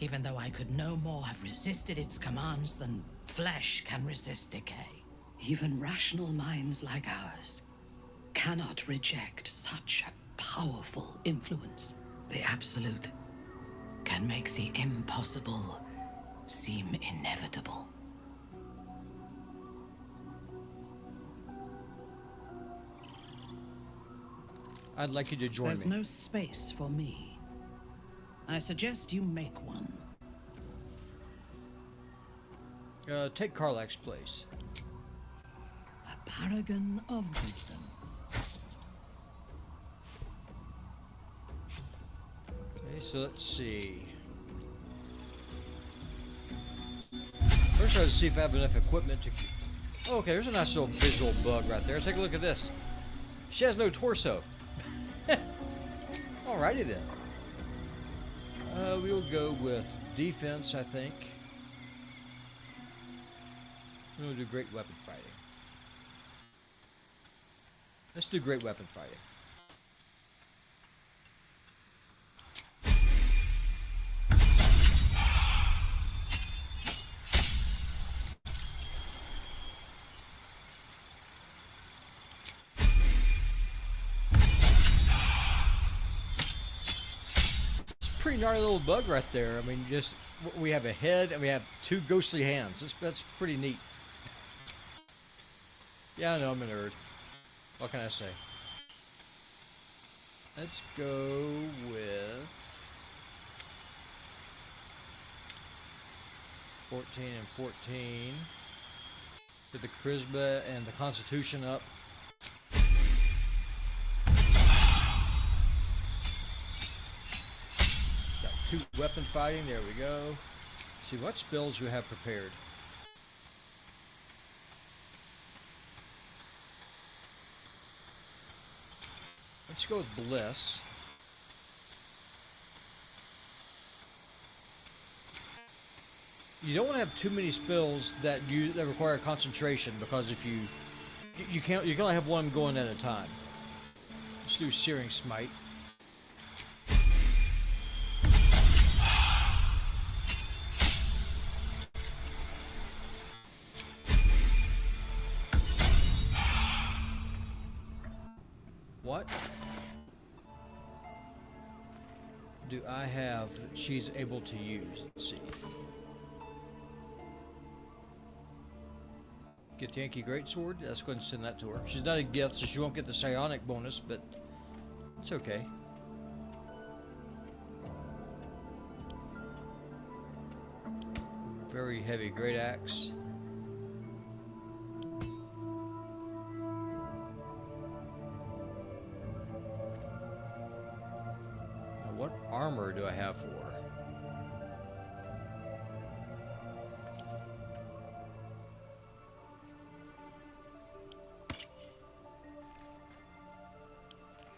Even though I could no more have resisted its commands than flesh can resist decay. Even rational minds like ours cannot reject such a powerful influence. The Absolute can make the impossible seem inevitable. I'd like you to join There's me. no space for me. I suggest you make one. Take Karlak's place. A paragon of wisdom. So let's see. First, try to see if I have enough equipment to. Oh, okay, there's a nice little visual bug right there. Take a look at this. She has no torso. Alrighty then. We'll go with defense, I think. We'll do great weapon fighting. Let's do great weapon fighting. Pretty gnarly little bug right there. I mean, just we have a head and we have two ghostly hands. That's pretty neat. Yeah, I know I'm a nerd. What can I say? Let's go with 14 and 14. Get the charisma and the constitution up. Two weapon fighting, there we go. See what spells you have prepared. Let's go with Bliss. You don't want to have too many spells that require concentration, because if you can only have one going at a time. Let's do Searing Smite. What do I have that she's able to use? Let's see. Get the Yankee Greatsword. Let's go ahead and send that to her. She's not a gift, so she won't get the psionic bonus, but it's okay. Very heavy great axe. What armor do I have for her?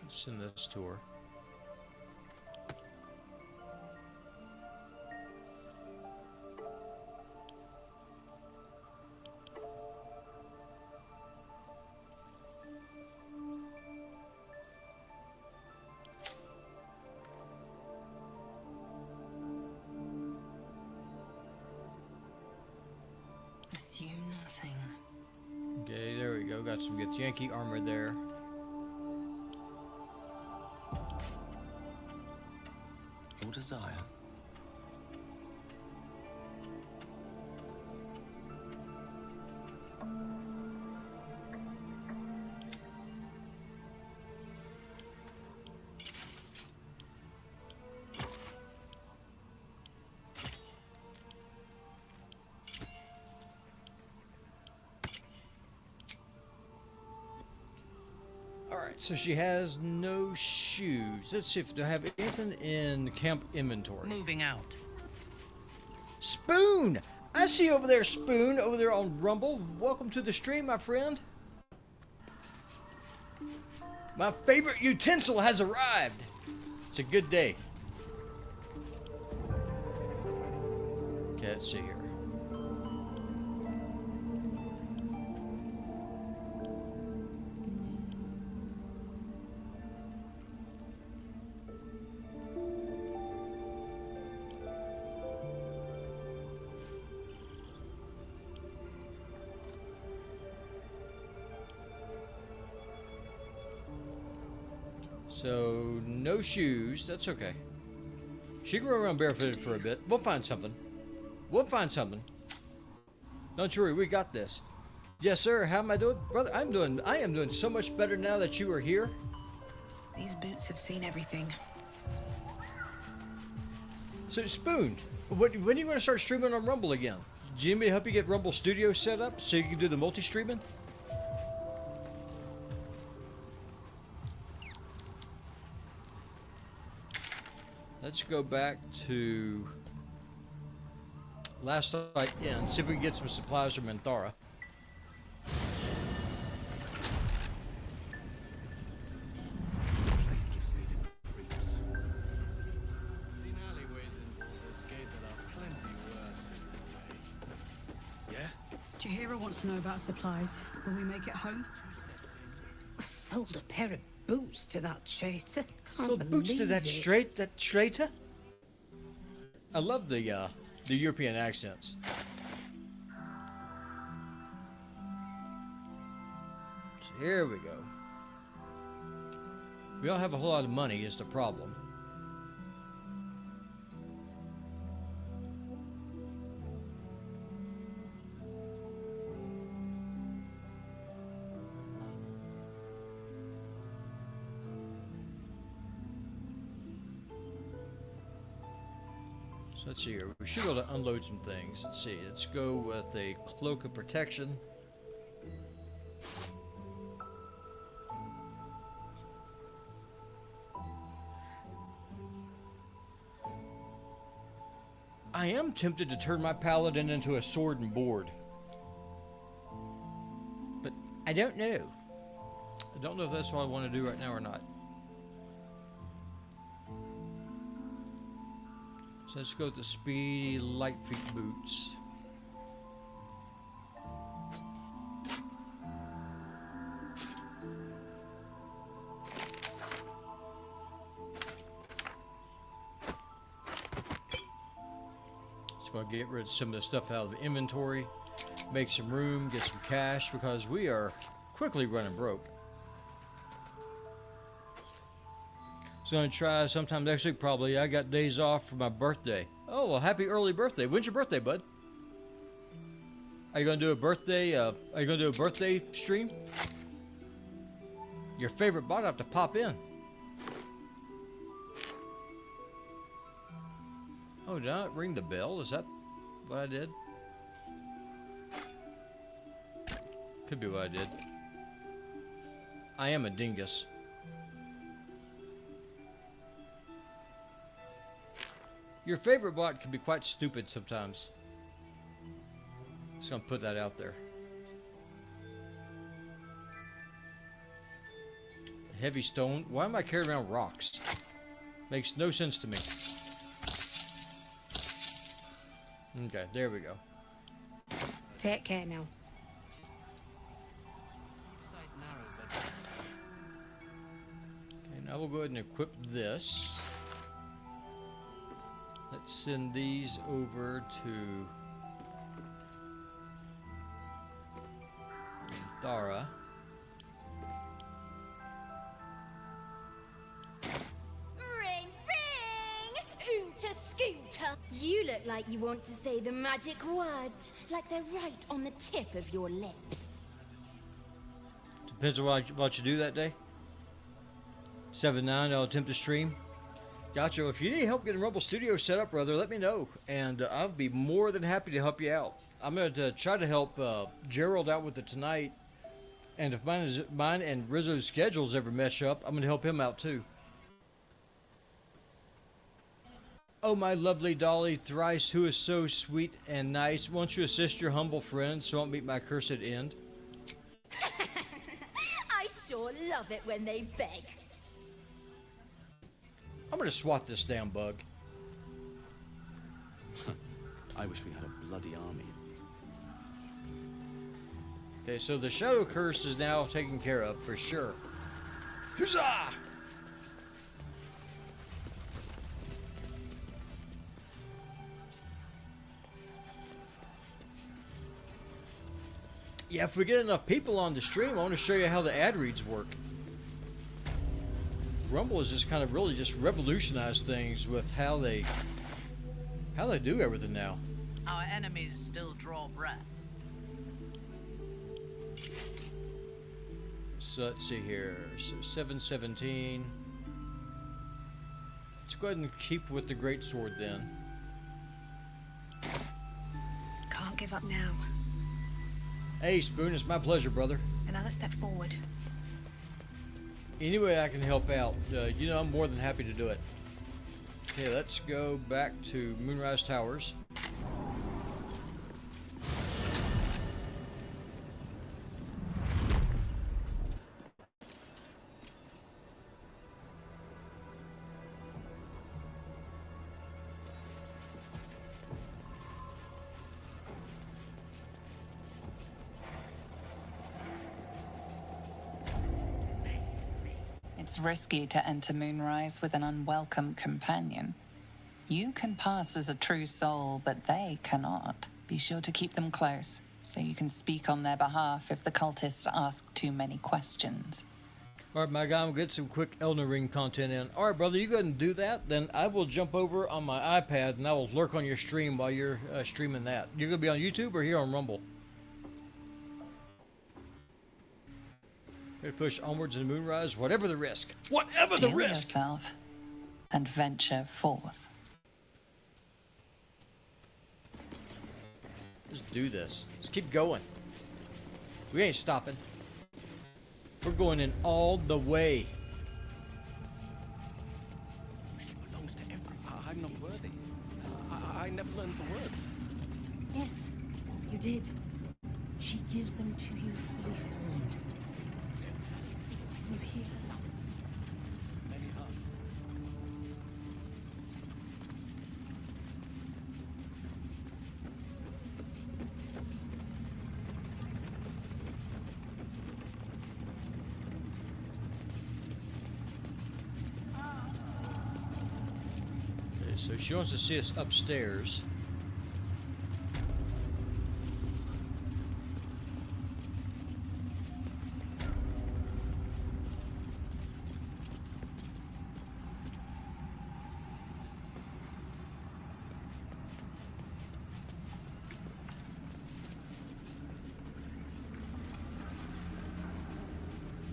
Let's send this to her. Okay, there we go. Got some good Yankee armor there. Your desire. Alright, so she has no shoes. Let's see if do I have anything in camp inventory. Moving out. Spoon! I see you over there, Spoon, over there on Rumble. Welcome to the stream, my friend. My favorite utensil has arrived. It's a good day. Okay, let's see here. So, no shoes. That's okay. She can run around barefooted for a bit. We'll find something. We'll find something. Don't you worry, we got this. Yes, sir. How am I doing? Brother, I am doing so much better now that you are here. These boots have seen everything. So, Spoon, when are you going to start streaming on Rumble again? Do you need me to help you get Rumble Studio set up so you can do the multi-streaming? Let's go back to Last Night Inn, see if we can get some supplies from Minthara. Seen alleyways in Baldur's Gate that are plenty worse in the way. Yeah? Chihiro wants to know about supplies. Will we make it home? I sold a pair of boots to that traitor. Sold boots to that traitor? I love the European accents. So here we go. We don't have a whole lot of money is the problem. Let's see here. We should be able to unload some things. Let's see. Let's go with a cloak of protection. I am tempted to turn my paladin into a sword and board, but I don't know. I don't know if that's what I want to do right now or not. So let's go with the speedy light feet boots. Let's go get rid of some of the stuff out of the inventory, make some room, get some cash because we are quickly running broke. So I'm going to try sometime next week probably. I got days off for my birthday. Oh, well, happy early birthday. When's your birthday, bud? Are you going to do a birthday stream? Your favorite bot will have to pop in. Oh, did I not ring the bell? Is that what I did? Could be what I did. I am a dingus. Your favorite bot can be quite stupid sometimes. Just gonna put that out there. Heavy stone. Why am I carrying around rocks? Makes no sense to me. Okay, there we go. Take care now. Okay, now we'll go ahead and equip this. Let's send these over to Minthara. Ring, ring! Oonta scooter! You look like you want to say the magic words, like they're right on the tip of your lips. Depends on what you do that day. 7-9, I'll attempt to stream. Gotcha. If you need help getting Rumble Studio set up, brother, let me know, and I'll be more than happy to help you out. I'm going to try to help Gerald out with it tonight, and if mine and Rizzo's schedules ever match up, I'm going to help him out too. Oh, my lovely Dolly Thrice, who is so sweet and nice, won't you assist your humble friend so I won't meet my cursed end? I sure love it when they beg. I'm going to swat this damn bug. I wish we had a bloody army. Okay, so the Shadow Curse is now taken care of for sure. Huzzah! Yeah, if we get enough people on the stream, I want to show you how the ad reads work. Rumble has just kind of really just revolutionized things with how they do everything now. Our enemies still draw breath. So let's see here. So 717. Let's go ahead and keep with the great sword then. Can't give up now. Hey Spoon, it's my pleasure, brother. Another step forward. Any way I can help out, you know, I'm more than happy to do it. Okay, let's go back to Moonrise Towers. It's risky to enter Moonrise with an unwelcome companion. You can pass as a true soul, but they cannot. Be sure to keep them close, so you can speak on their behalf if the cultists ask too many questions. Alright, my guy, I'm gonna get some quick Elden Ring content in. Alright, brother, you go ahead and do that. Then I will jump over on my iPad and I will lurk on your stream while you're streaming that. You're gonna be on YouTube or here on Rumble? Ready to push onwards in Moonrise, whatever the risk. Whatever the Steel risk! yourself and venture forth. Let's do this. Let's keep going. We ain't stopping. We're going in all the way. She belongs to everyone. I'm not worthy. I never learned the words. Yes, you did. She gives them to you fully formed. You hear them? Many hearts. Okay, so she wants to see us upstairs.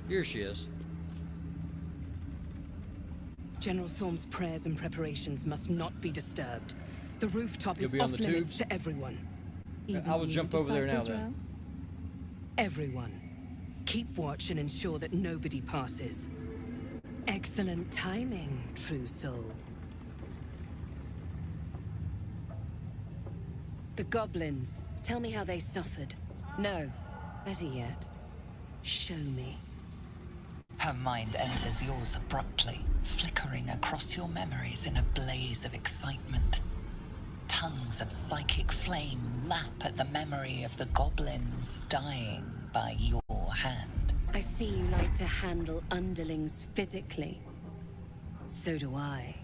Here she is. General Thorm's prayers and preparations must not be disturbed. The rooftop You'll is be on off the limits tubes? to everyone. I will jump over there now then. Everyone. Keep watch and ensure that nobody passes. Excellent timing, true soul. The goblins. Tell me how they suffered. No, better yet, show me. Her mind enters yours abruptly, flickering across your memories in a blaze of excitement. Tongues of psychic flame lap at the memory of the goblins dying by your hand. I see you like to handle underlings physically. So do I.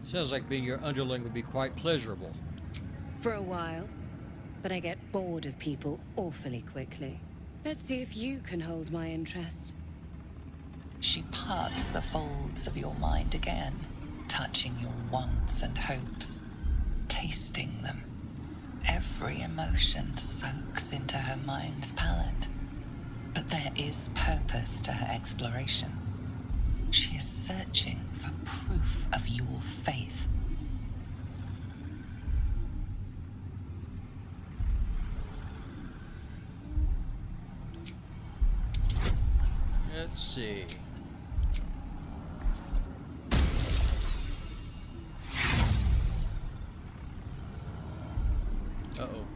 Sounds like being your underling would be quite pleasurable. For a while, but I get bored of people awfully quickly. Let's see if you can hold my interest. She parts the folds of your mind again, touching your wants and hopes, tasting them. Every emotion soaks into her mind's palate. But there is purpose to her exploration. She is searching for proof of your faith. Let's see. Uh-oh.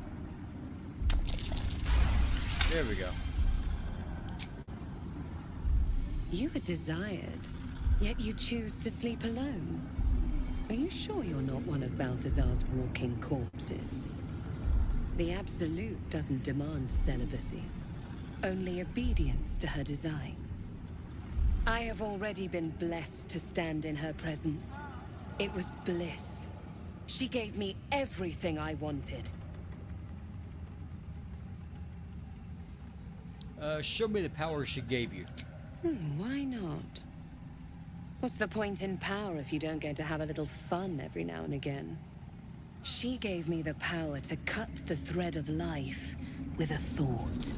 There we go. You are desired, yet you choose to sleep alone. Are you sure you're not one of Balthazar's walking corpses? The Absolute doesn't demand celibacy, only obedience to her design. I have already been blessed to stand in her presence. It was bliss. She gave me everything I wanted. Show me the power she gave you. Why not? What's the point in power if you don't get to have a little fun every now and again? She gave me the power to cut the thread of life with a thought.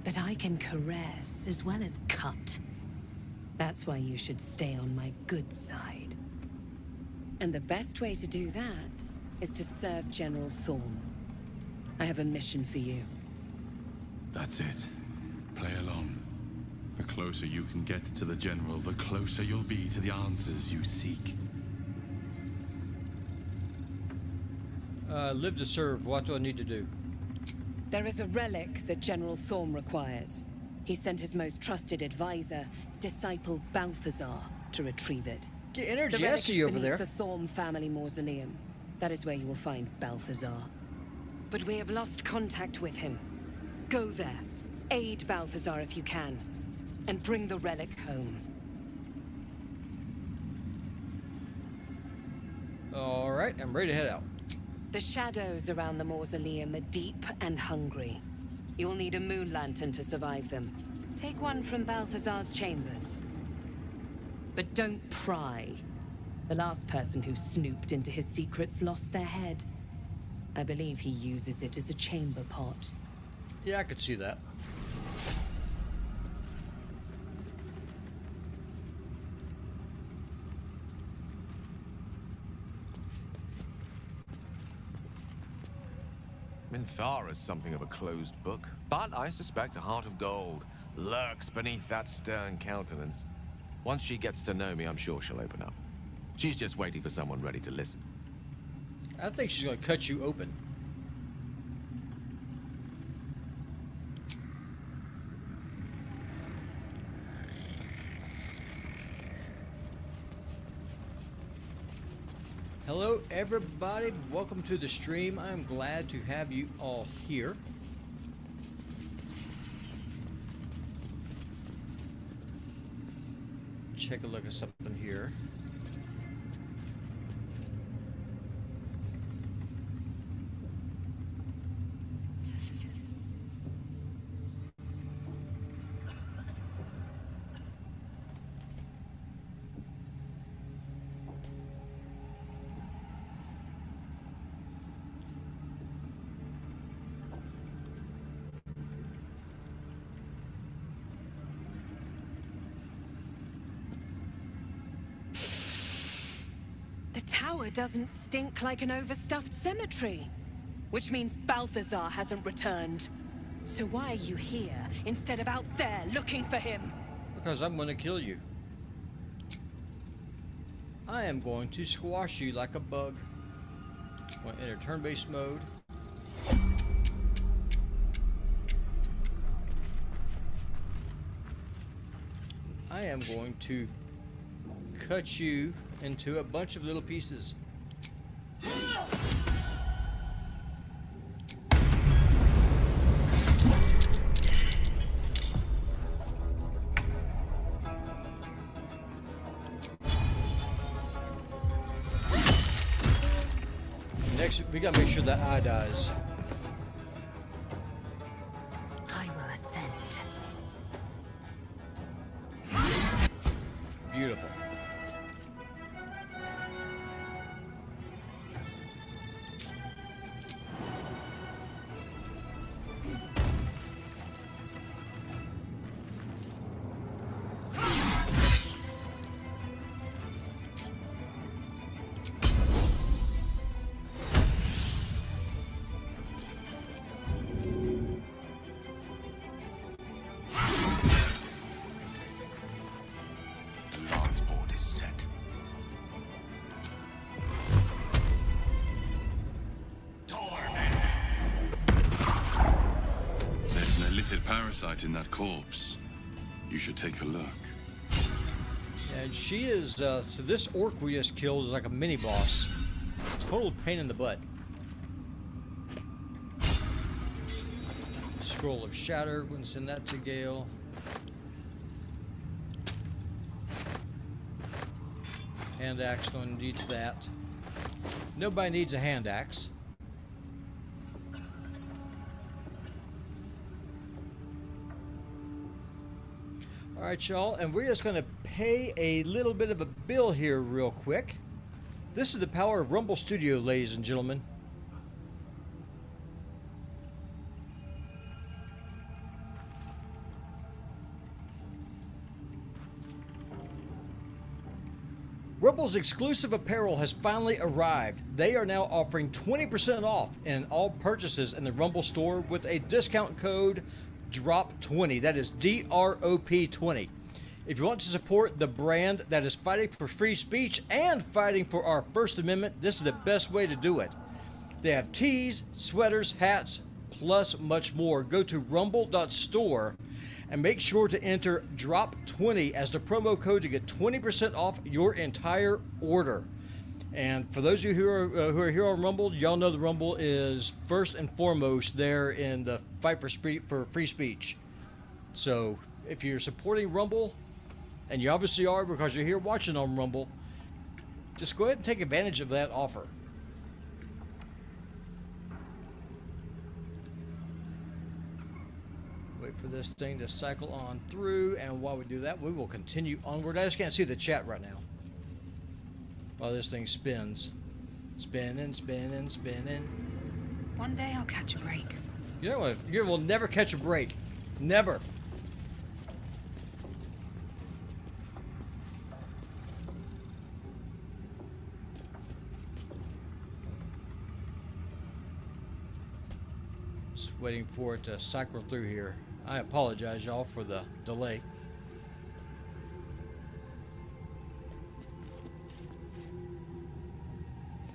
But I can caress as well as cut. That's why you should stay on my good side. And the best way to do that is to serve General Thorm. I have a mission for you. That's it. Play along. The closer you can get to the General, the closer you'll be to the answers you seek. Live to serve. What do I need to do? There is a relic that General Thorm requires. He sent his most trusted advisor, disciple Balthazar, to retrieve it. Get energy. The relic I see is you over beneath there. the Thorm family mausoleum. That is where you will find Balthazar. But we have lost contact with him. Go there. Aid Balthazar if you can. And bring the relic home. All right, I'm ready to head out. The shadows around the mausoleum are deep and hungry. You'll need a moon lantern to survive them. Take one from Balthazar's chambers. But don't pry. The last person who snooped into his secrets lost their head. I believe he uses it as a chamber pot. Yeah, I could see that. Minthara is something of a closed book, but I suspect a heart of gold lurks beneath that stern countenance. Once she gets to know me, I'm sure she'll open up. She's just waiting for someone ready to listen. I think she's going to cut you open. Hello everybody, welcome to the stream. I'm glad to have you all here. Check a look at something here. The tower doesn't stink like an overstuffed cemetery. Which means Balthazar hasn't returned. So why are you here instead of out there looking for him? Because I'm going to kill you. I am going to squash you like a bug. I'm going to enter turn-based mode. I am going to cut you into a bunch of little pieces. Next, we gotta make sure that eye dies. I will ascend. Beautiful. Parasite in that corpse. You should take a look. And she is, so this orc we just killed is like a mini boss. Total pain in the butt. Scroll of Shatter, we're gonna send that to Gale. Hand axe, no one needs that. Nobody needs a hand axe. Alright, y'all, and we're just going to pay a little bit of a bill here real quick. This is the power of Rumble Studio, ladies and gentlemen. Rumble's exclusive apparel has finally arrived. They are now offering 20% off in all purchases in the Rumble store with a discount code DROP20. That is DROP20. If you want to support the brand that is fighting for free speech and fighting for our First Amendment, this is the best way to do it. They have tees, sweaters, hats, plus much more. Go to rumble.store and make sure to enter DROP20 as the promo code to get 20% off your entire order. And for those of you who are here on Rumble, y'all know the Rumble is first and foremost there in the fight for free speech. So if you're supporting Rumble, and you obviously are because you're here watching on Rumble, just go ahead and take advantage of that offer. Wait for this thing to cycle on through, and while we do that, we will continue onward. I just can't see the chat right now while this thing spins. Spinning, spinning, spinning. One day I'll catch a break. You know what? You will never catch a break. Never. Just waiting for it to cycle through here. I apologize, y'all, for the delay.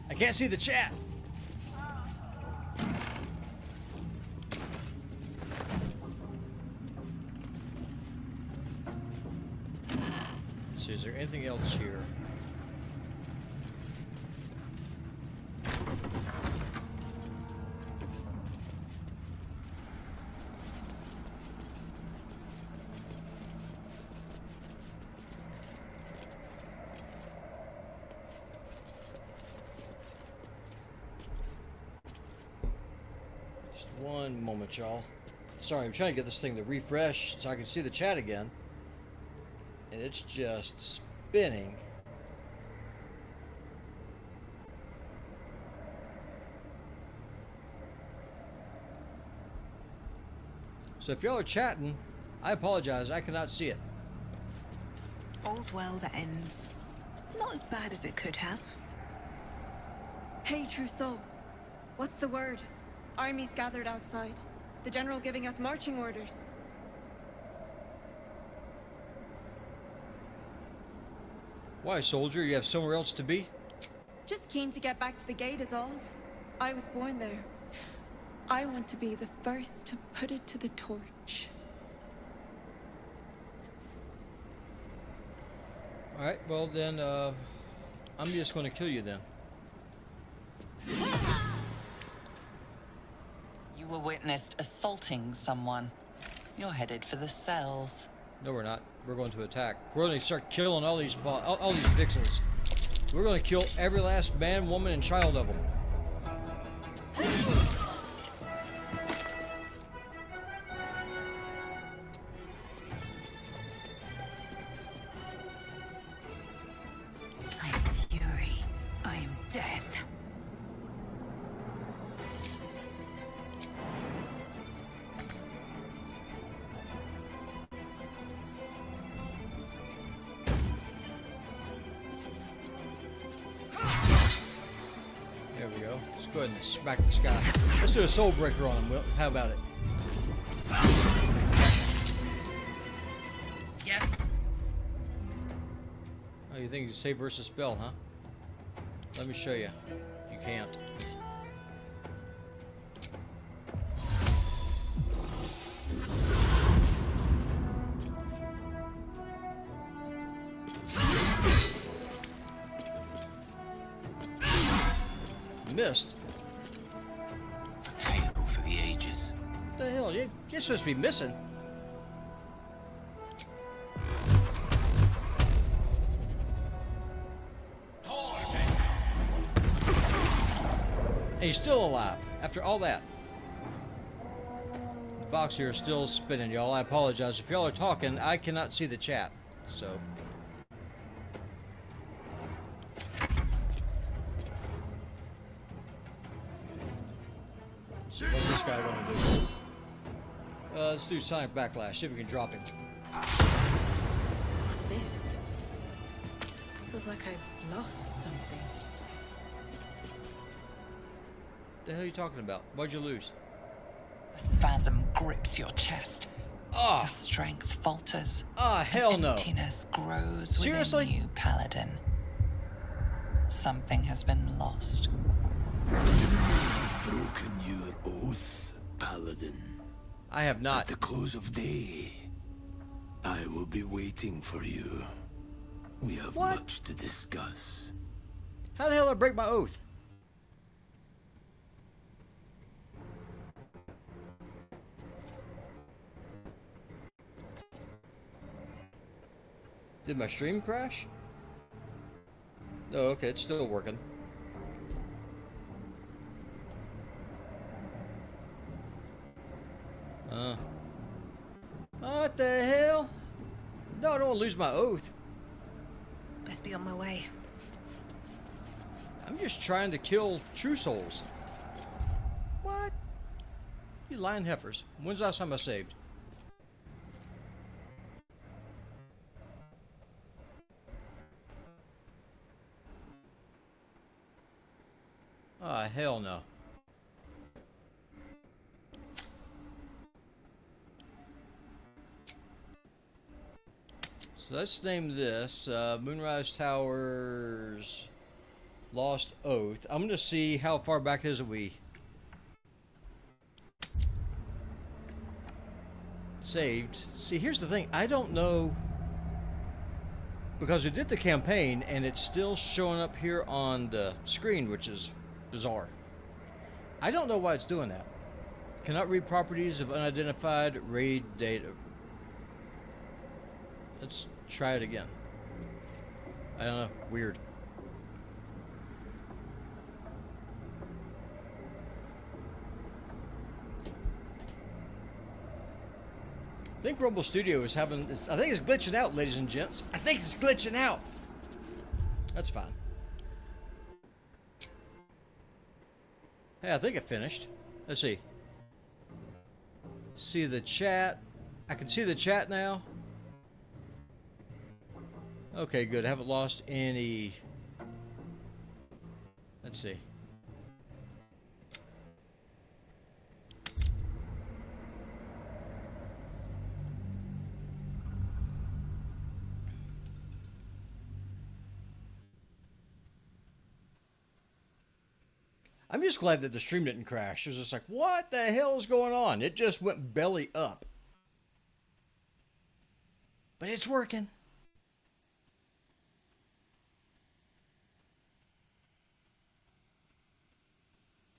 I can't see the chat. So is there anything else here? One moment, y'all. Sorry, I'm trying to get this thing to refresh so I can see the chat again. And it's just spinning. So if y'all are chatting, I apologize. I cannot see it. All's well that ends not as bad as it could have. Hey, Trousseau. What's the word? Armies gathered outside. The general giving us marching orders. Why, soldier? You have somewhere else to be? Just keen to get back to the gate is all. I was born there. I want to be the first to put it to the torch. Alright, well then, I'm just going to kill you then. You were witnessed assaulting someone. You're headed for the cells. No, we're not. We're going to attack. We're going to start killing all these vixens. We're going to kill every last man, woman, and child of them. I am fury. I am death. There we go. Let's go ahead and smack this guy. Let's do a soul breaker on him, Will. How about it? Yes. Oh, you think you save versus spell, huh? Let me show you. You can't. Missed. A tale for the ages. What the hell? You're supposed to be missing. And he's still alive after all that. The box here is still spinning, y'all. I apologize. If y'all are talking, I cannot see the chat. So. So what's this guy want to do? Let's do Sonic Backlash. See if we can drop him. What's this? feels like I've lost something. What the hell are you talking about? What'd you lose? A spasm grips your chest. Ah! Your strength falters. Ah, hell no. Emptiness grows Seriously? within you, Paladin. Something has been lost. You've broken your oath, Paladin. I have not. At the close of day, I will be waiting for you. We have much to discuss. How the hell did I break my oath? Did my stream crash? No, okay, it's still working. What the hell? No, I don't want to lose my oath. Best be on my way. I'm just trying to kill true souls. What? You lying heifers. When's the last time I saved? Ah, hell no. So let's name this Moonrise Towers Lost Oath. I'm going to see how far back is we saved. See, here's the thing. I don't know, because we did the campaign and it's still showing up here on the screen, which is bizarre. I don't know why it's doing that. Cannot read properties of unidentified raid data. Let's try it again. I don't know. Weird. I think Rumble Studio is having... I think it's glitching out, ladies and gents. I think it's glitching out. That's fine. Hey, I think it finished. Let's see. See the chat. I can see the chat now. Okay, good. I haven't lost any... Let's see. I'm just glad that the stream didn't crash. It was just like, what the hell is going on? It just went belly up. But it's working.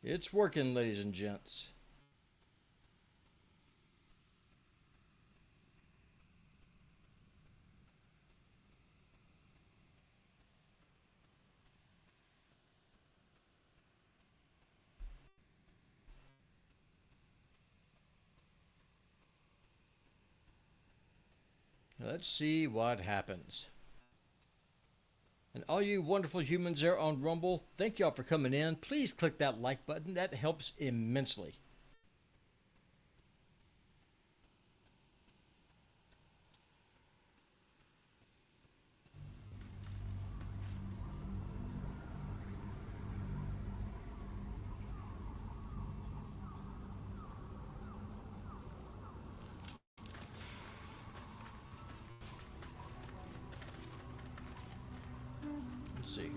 It's working, ladies and gents. Let's see what happens. And all you wonderful humans there on Rumble, thank y'all for coming in. Please click that like button. That helps immensely. Let's see here.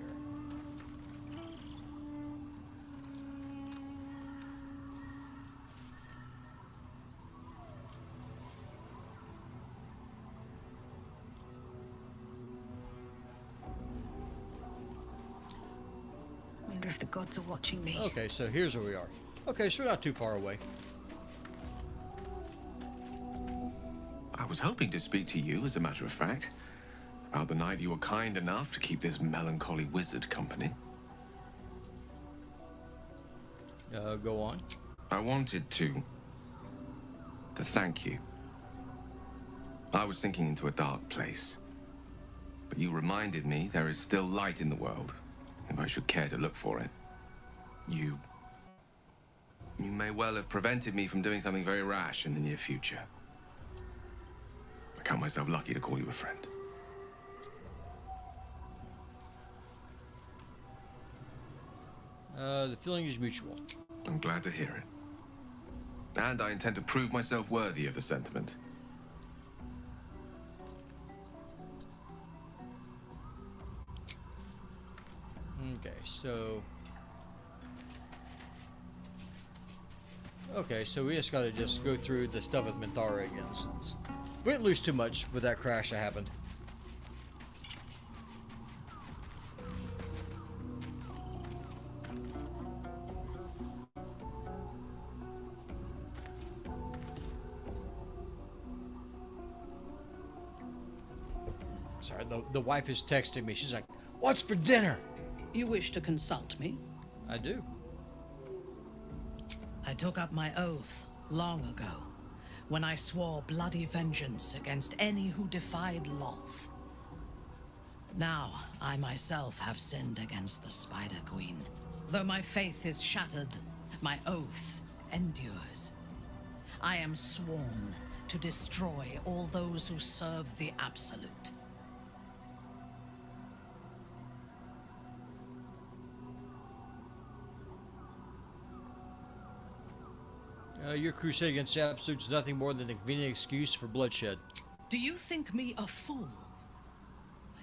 Wonder if the gods are watching me. Okay, so here's where we are. Okay, so we're not too far away. I was hoping to speak to you, as a matter of fact, about the night you were kind enough to keep this melancholy wizard company. Go on. I wanted to thank you. I was sinking into a dark place, but you reminded me there is still light in the world, if I should care to look for it. You may well have prevented me from doing something very rash in the near future. I count myself lucky to call you a friend. The feeling is mutual. I'm glad to hear it. And I intend to prove myself worthy of the sentiment. Okay, so... Okay, so we just gotta go through the stuff with Minthara again. Since we didn't lose too much with that crash that happened. Sorry, the wife is texting me. She's like, "What's for dinner?" You wish to consult me? I do. I took up my oath long ago, when I swore bloody vengeance against any who defied Lolth. Now, I myself have sinned against the Spider Queen. Though my faith is shattered, my oath endures. I am sworn to destroy all those who serve the Absolute. Your crusade against the Absolute is nothing more than a convenient excuse for bloodshed. Do you think me a fool?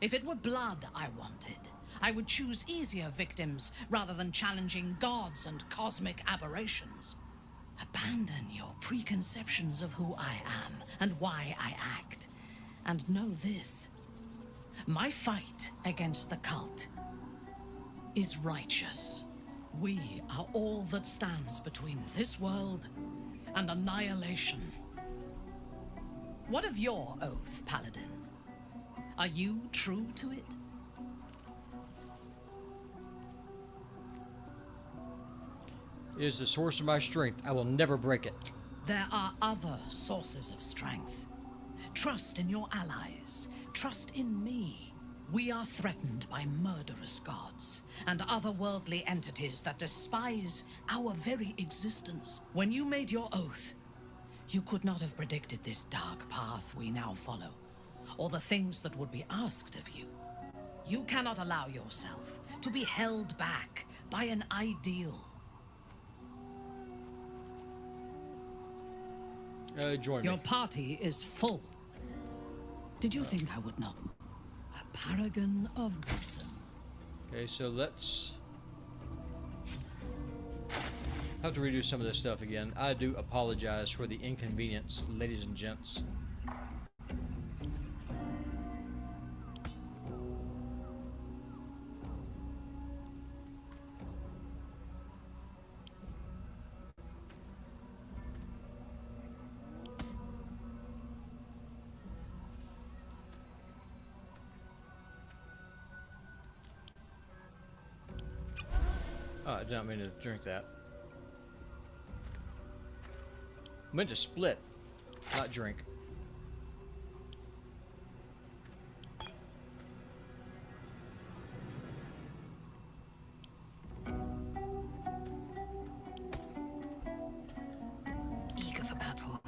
If it were blood I wanted, I would choose easier victims rather than challenging gods and cosmic aberrations. Abandon your preconceptions of who I am and why I act. And know this. My fight against the cult is righteous. We are all that stands between this world and annihilation. What of your oath, Paladin? Are you true to it? It is the source of my strength. I will never break it. There are other sources of strength. Trust in your allies. Trust in me. We are threatened by murderous gods and otherworldly entities that despise our very existence. When you made your oath, you could not have predicted this dark path we now follow, or the things that would be asked of you. You cannot allow yourself to be held back by an ideal. Join me. Your party is full. Did you think I would not? A paragon of wisdom. Okay, so let's have to redo some of this stuff again. I do apologize for the inconvenience, ladies and gents. Oh, I did not mean to drink that. I meant to split, not drink. Eager for battle.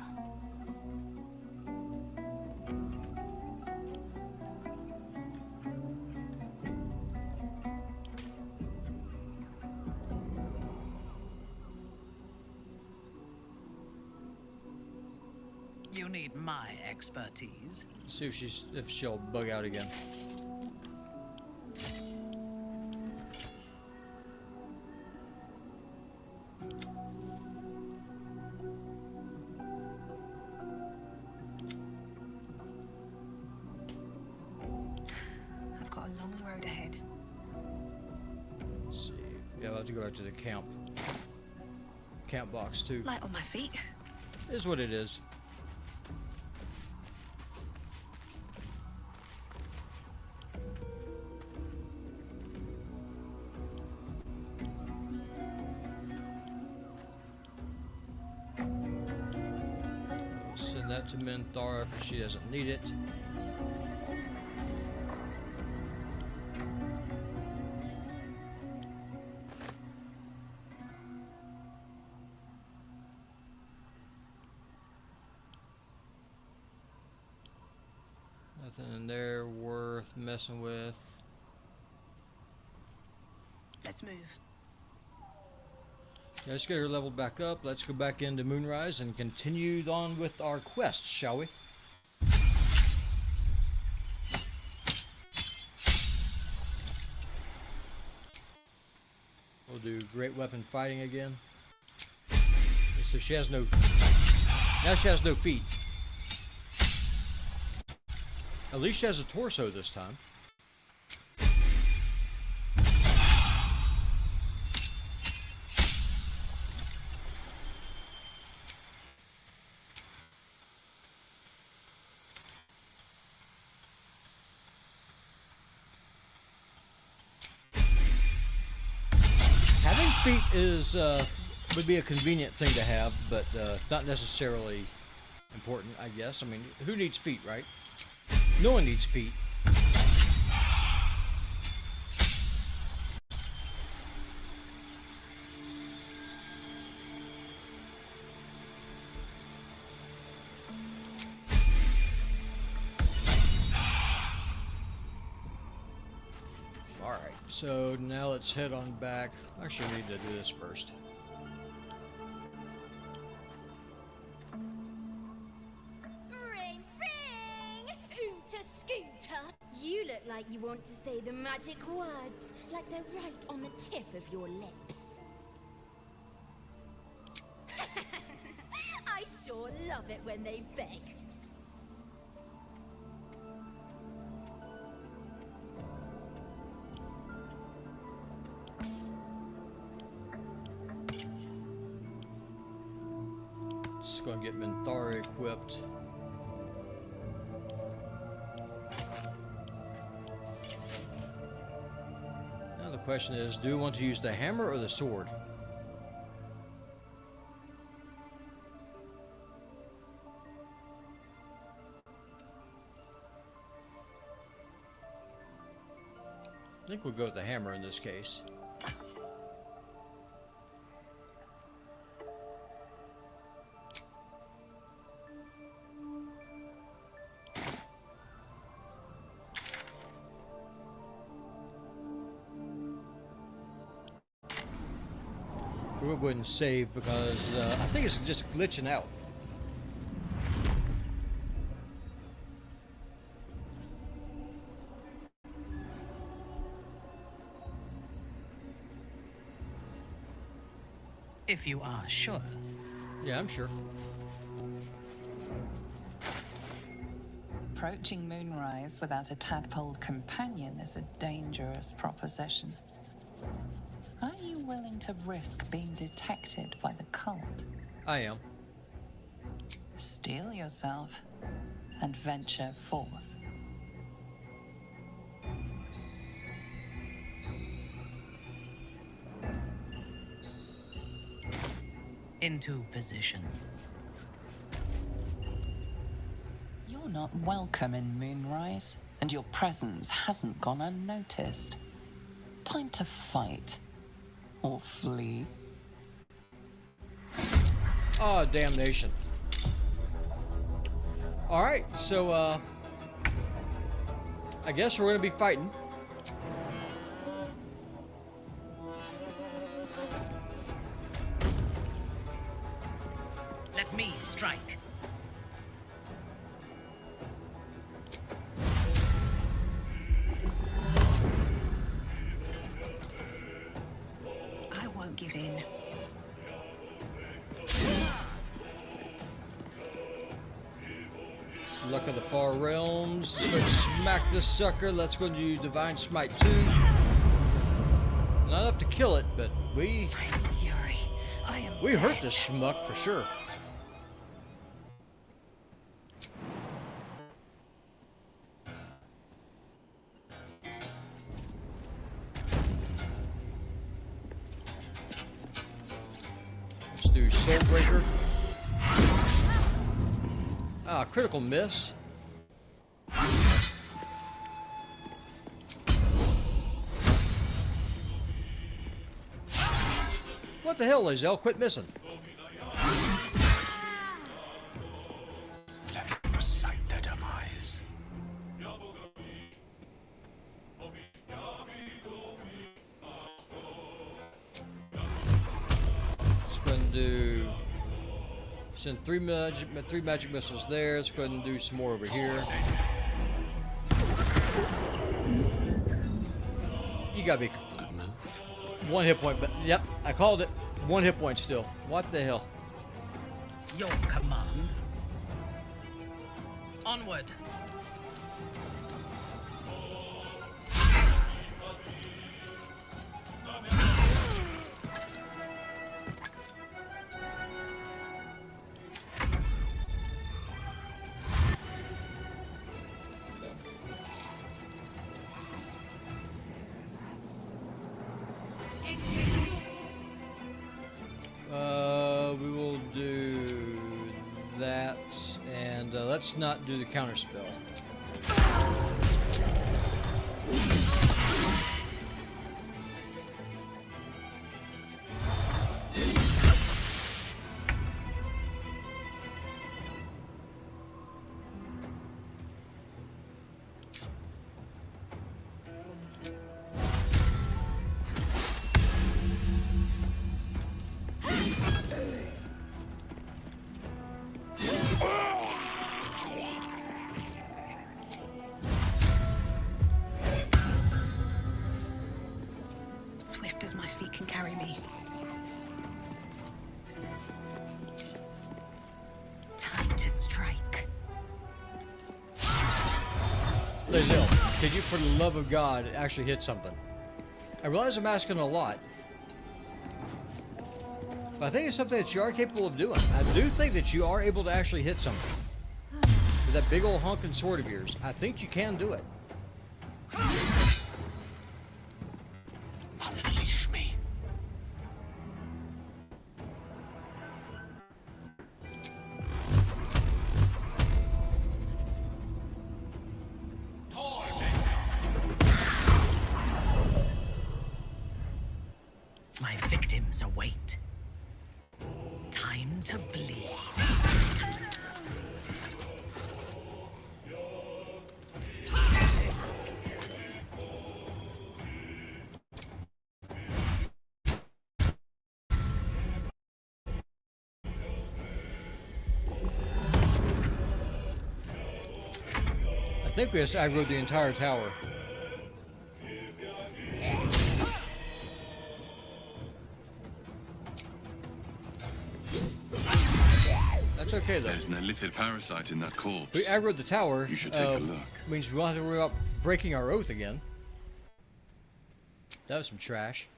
You need my expertise. See if she'll bug out again. I've got a long road ahead. Let's see. Yeah, I'll have to go back to the camp box too. Light on my feet. Is what it is. Send that to Minthara because she doesn't need it. Nothing in there worth messing with. Let's move. Let's get her leveled back up. Let's go back into Moonrise and continue on with our quest, shall we? We'll do great weapon fighting again. So she has no... Now she has no feet. At least she has a torso this time. Having feet is would be a convenient thing to have, but not necessarily important, I guess. I mean, who needs feet, right? No one needs feet. Alright, so now let's head on back. Actually, I need to do this first. You look like you want to say the magic words, like they're right on the tip of your lips. I sure love it when they beg. Just going to get Minthara equipped. The question is, do we want to use the hammer or the sword? I think we'll go with the hammer in this case. We'll go ahead and save because I think it's just glitching out. If you are sure. Yeah, I'm sure. Approaching Moonrise without a tadpole companion is a dangerous proposition. Are you willing to risk being detected by the cult? I am. Steel yourself and venture forth. Into position. You're not welcome in Moonrise, and your presence hasn't gone unnoticed. Time to fight. Or flee. Oh, damnation. Alright, so, I guess we're gonna be fighting. Let me strike. I won't give in. Luck of the Far Realms. Let's go smack this sucker. Let's go do Divine Smite 2. Not enough to kill it, but we hurt this schmuck for sure. Let's do Soulbreaker. Ah, critical miss. What the hell, Lae'zel? Quit missing. Let me recite their demise. do send three magic missiles there. Let's go ahead and do some more over here. You gotta be good move. 1 hit point, but yep, I called it. 1 hit point still. What the hell? Your command. Onward. We will do that, and let's not do the counter spell. Swift as my feet can carry me. Time to strike. Lazel, could you, for the love of God, actually hit something? I realize I'm asking a lot, but I think it's something that you are capable of doing. I do think that you are able to actually hit something. With that big old honking sword of yours, I think you can do it. Unleash me. My victims await. Time to bleed. I think we just aggroed the entire tower. That's okay though. There's an illithid parasite in that corpse. We aggroed the tower. You should take a look. Means we won't have to worry about breaking our oath again. That was some trash.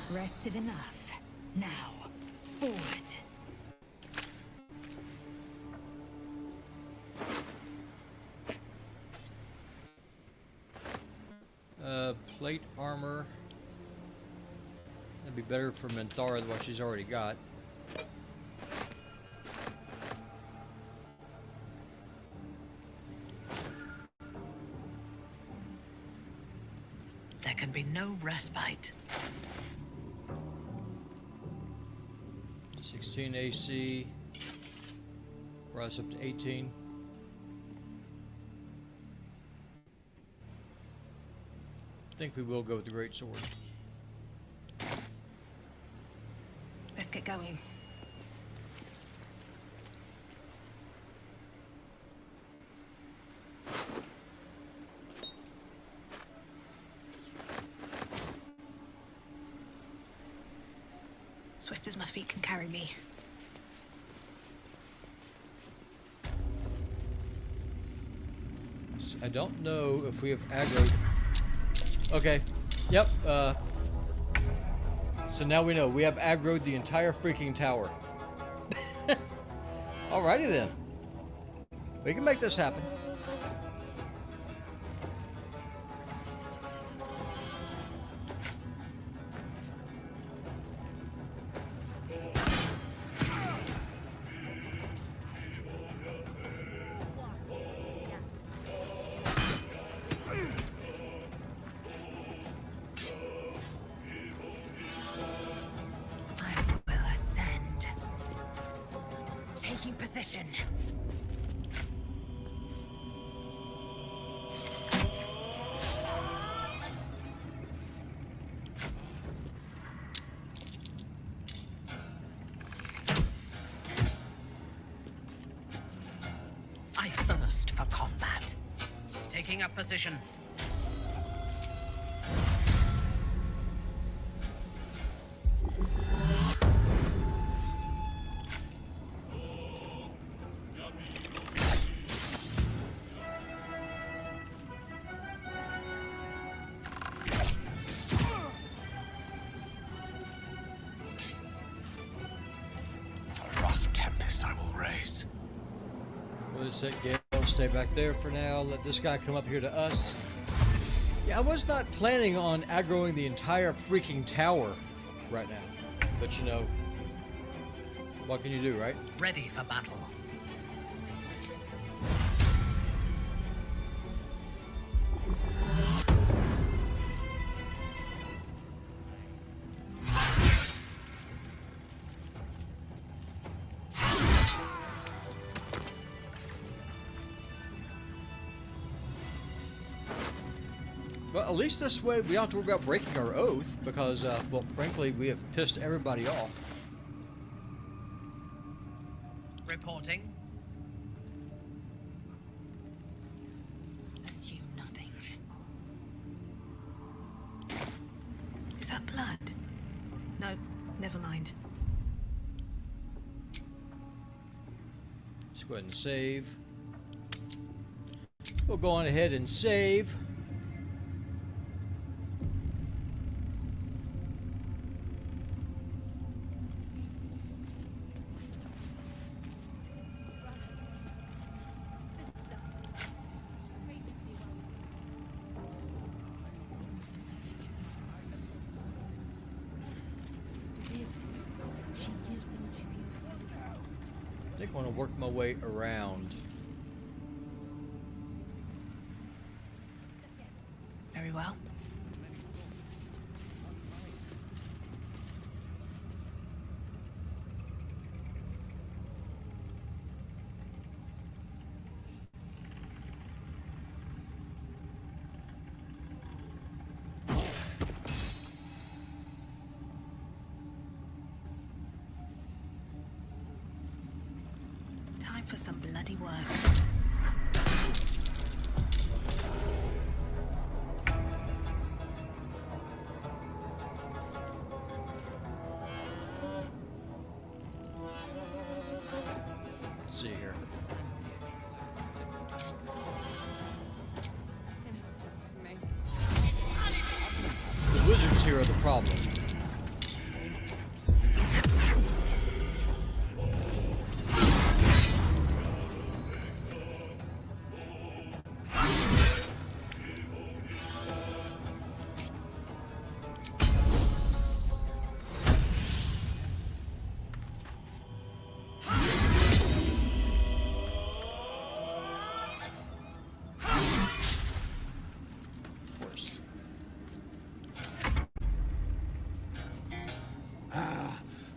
Rested enough. Now, forward. Plate armor. That'd be better for Minthara than what she's already got. There can be no respite. 16 AC. Rise up to 18. I think we will go with the great sword. Let's get going. Swift as my feet can carry me. I don't know if we have aggroed. Okay. Yep. So now we know we have aggroed the entire freaking tower. Alrighty then. We can make this happen. Taking position. I thirst for combat. Taking up position. Let Gale stay back there for now. Let this guy come up here to us. Yeah, I was not planning on aggroing the entire freaking tower right now. But you know, what can you do, right? Ready for battle. Well, at least this way we don't have to worry about breaking our oath because, well, frankly, we have pissed everybody off. Reporting. Assume nothing. Is that blood? No, never mind. Let's go ahead and save. We'll go on ahead and save. I think I want to work my way around. Very well. Time for some bloody work. Let's see here. The wizards here are the problem.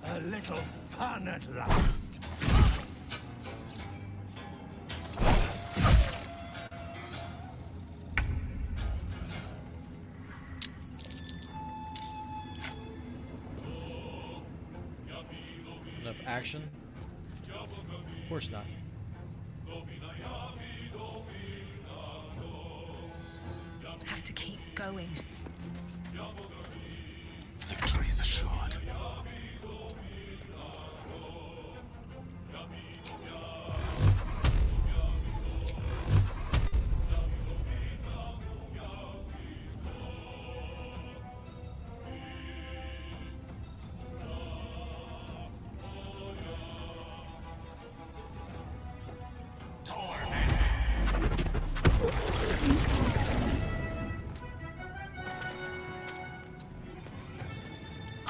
A little fun at last. Enough action? Of course not. Have to keep going. Victory is assured.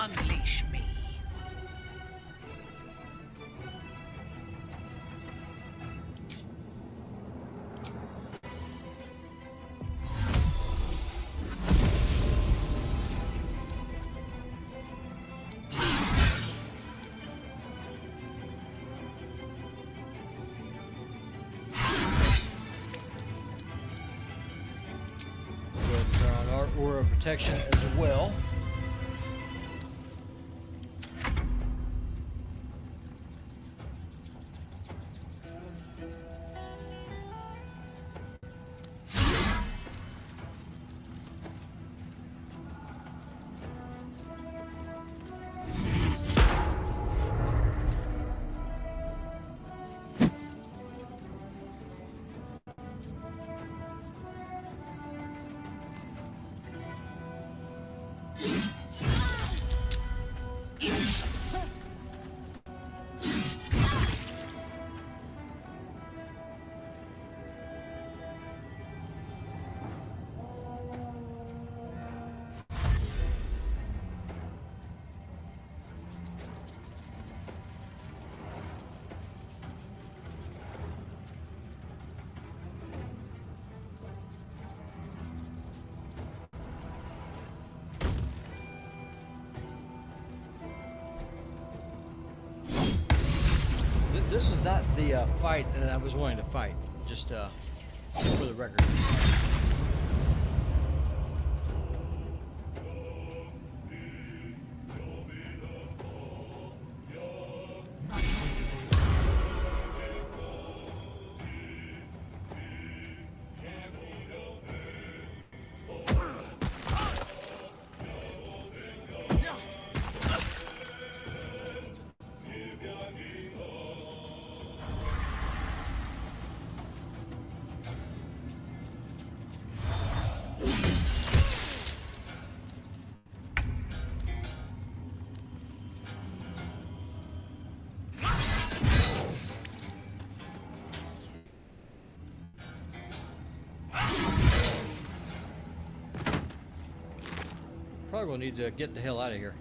Unleash me. protection as well. This is not the fight that I was wanting to fight, just for the record. Probably gonna need to get the hell out of here.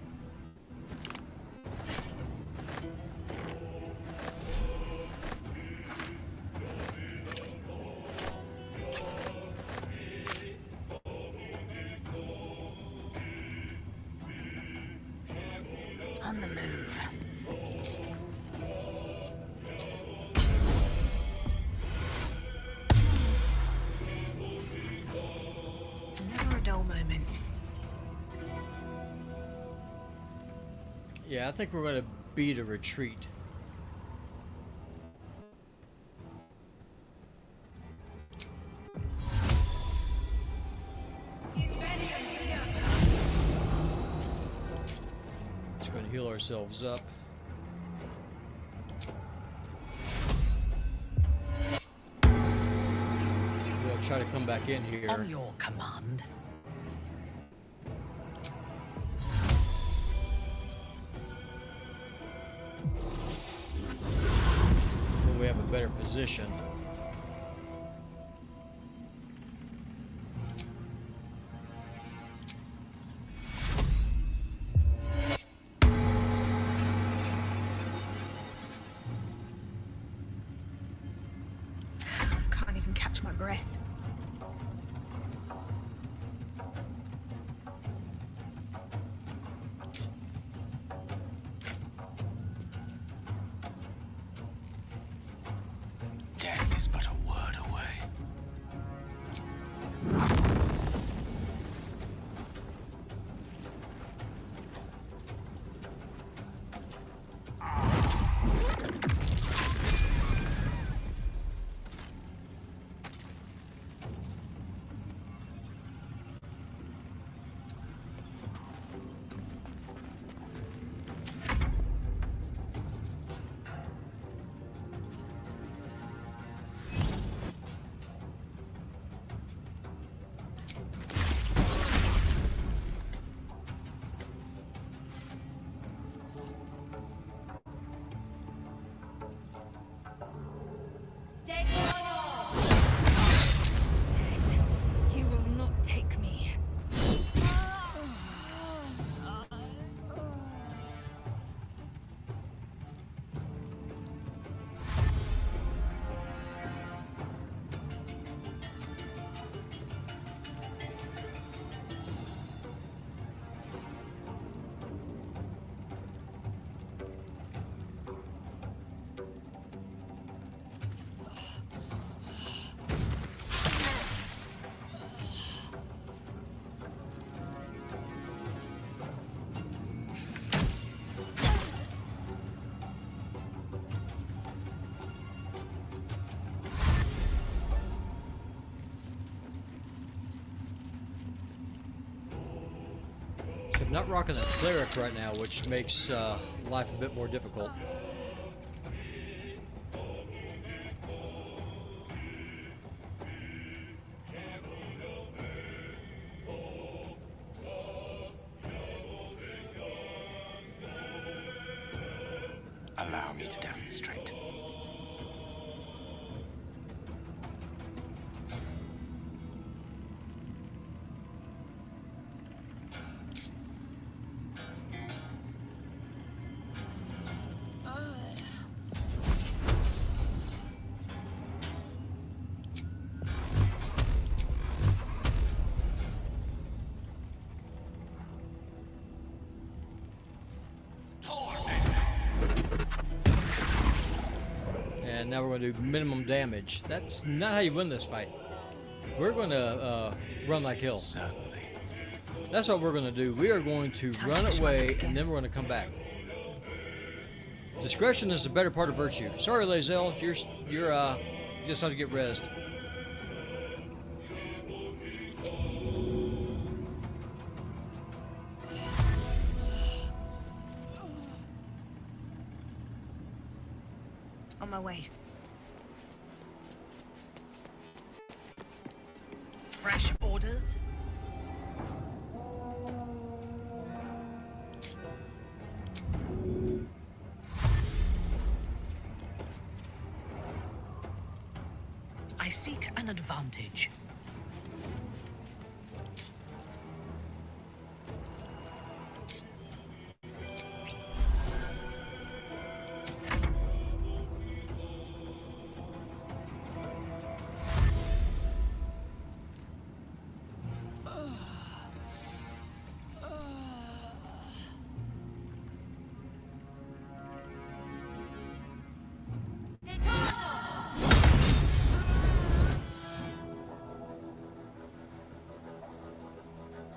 On the move. Never a dull moment. Yeah, I think we're gonna beat a retreat. Just gonna heal ourselves up. We'll try to come back in here. On your command. When we have a better position. Can't even catch my breath. Death Not rocking a cleric right now, which makes life a bit more difficult. Allow me to demonstrate. And now we're going to do minimum damage. That's not how you win this fight. We're going to run like hell. Certainly. That's what we're going to do. We are going to run away, and then we're going to come back. Discretion is the better part of virtue. Sorry, Lae'zel, you're just have to get rest. On my way. Fresh orders? I seek an advantage.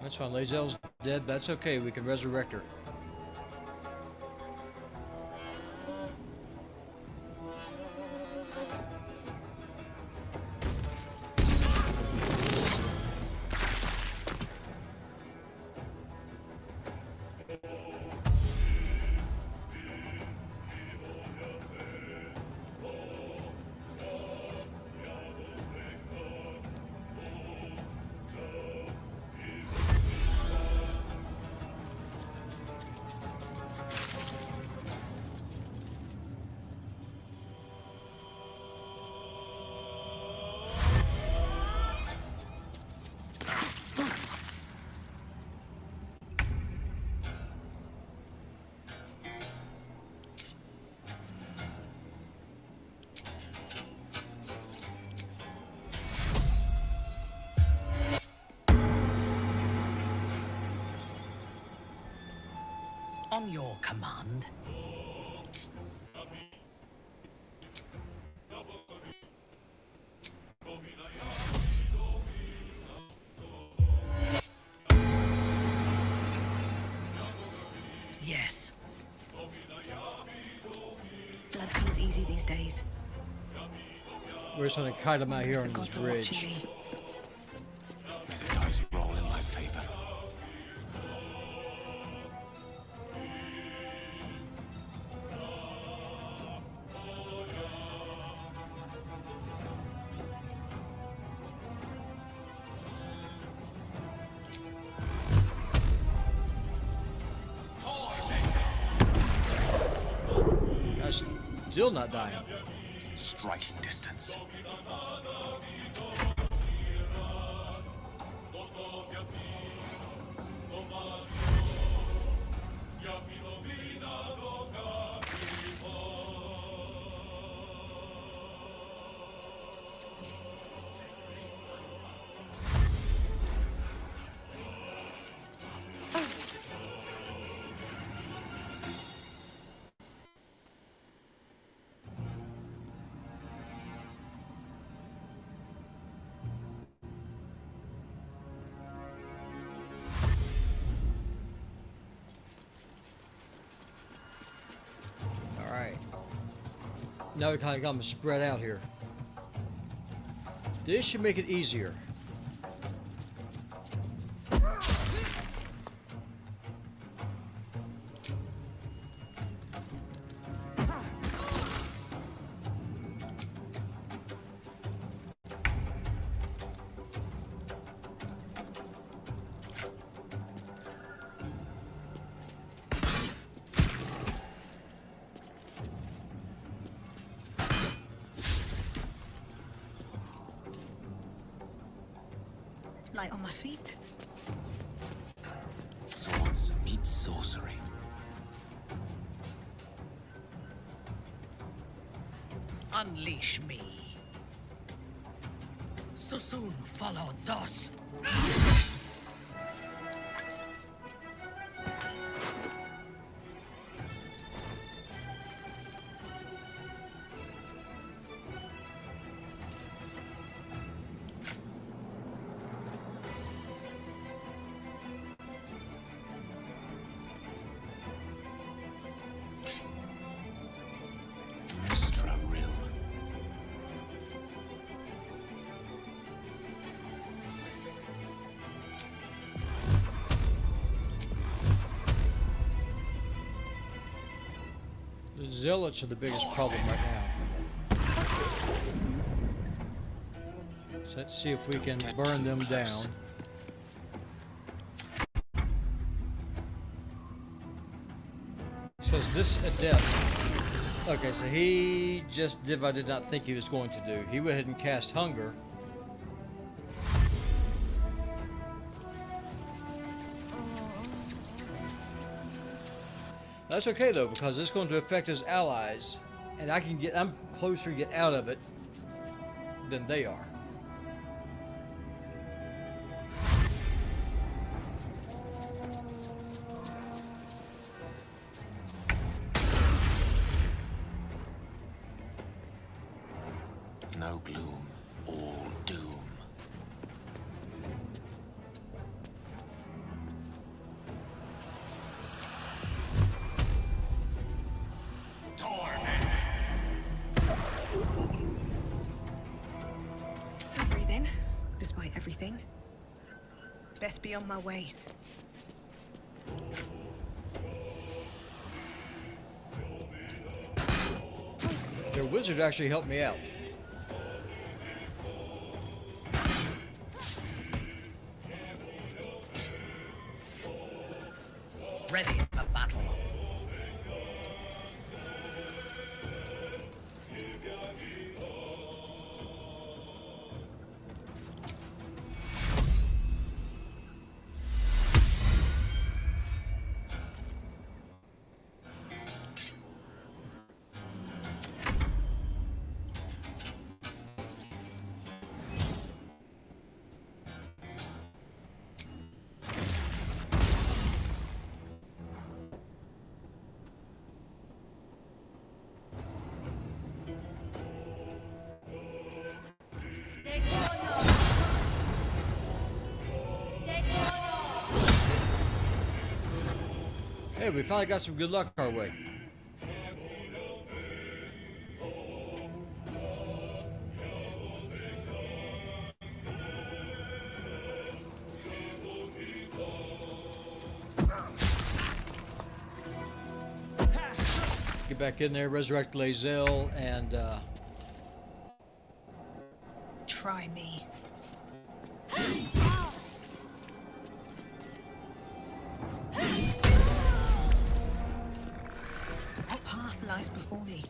That's fine. Lae'zel's dead. That's okay. We can resurrect her. On your command. Yes. Blood comes easy these days. We're just going to kite him out here on this bridge. May the dice roll in my favor. Guy's still not dying. Striking distance. Now we kind of got them spread out here. This should make it easier. light on my feet. Swords meet sorcery. Unleash me. Susun follow Dos. Mistra Rill. The zealots are the biggest problem right now. So let's see if we can burn them down. Says this adept. Okay, so he just did what I did not think he was going to do. He went ahead and cast hunger. That's okay though, because it's going to affect his allies, and I'm closer to get out of it than they are. No gloom, all doom. Still breathing, despite everything. Best be on my way. Their wizard actually helped me out. Ready for battle. Hey, we finally got some good luck our way. Get back in there, resurrect Lae'zel, and Try me. What path lies before me?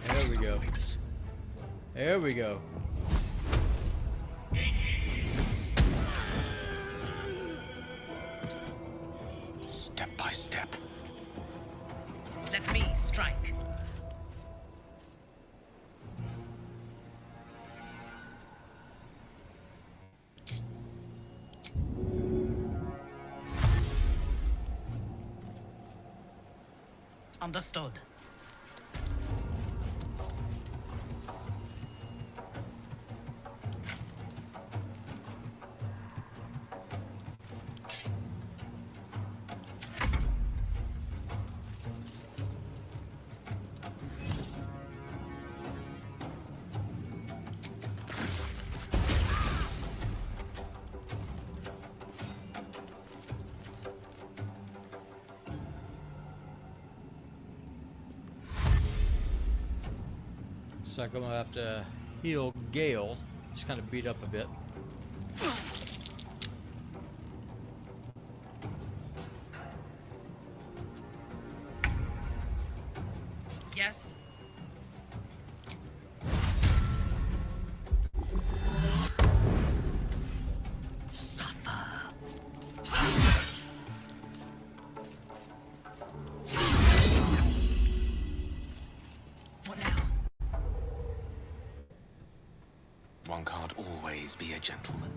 there we go. There we go. Step by step. Let me strike. Understood. Looks like I'm gonna have to heal Gale. He's kind of beat up a bit. Yes. One can't always be a gentleman.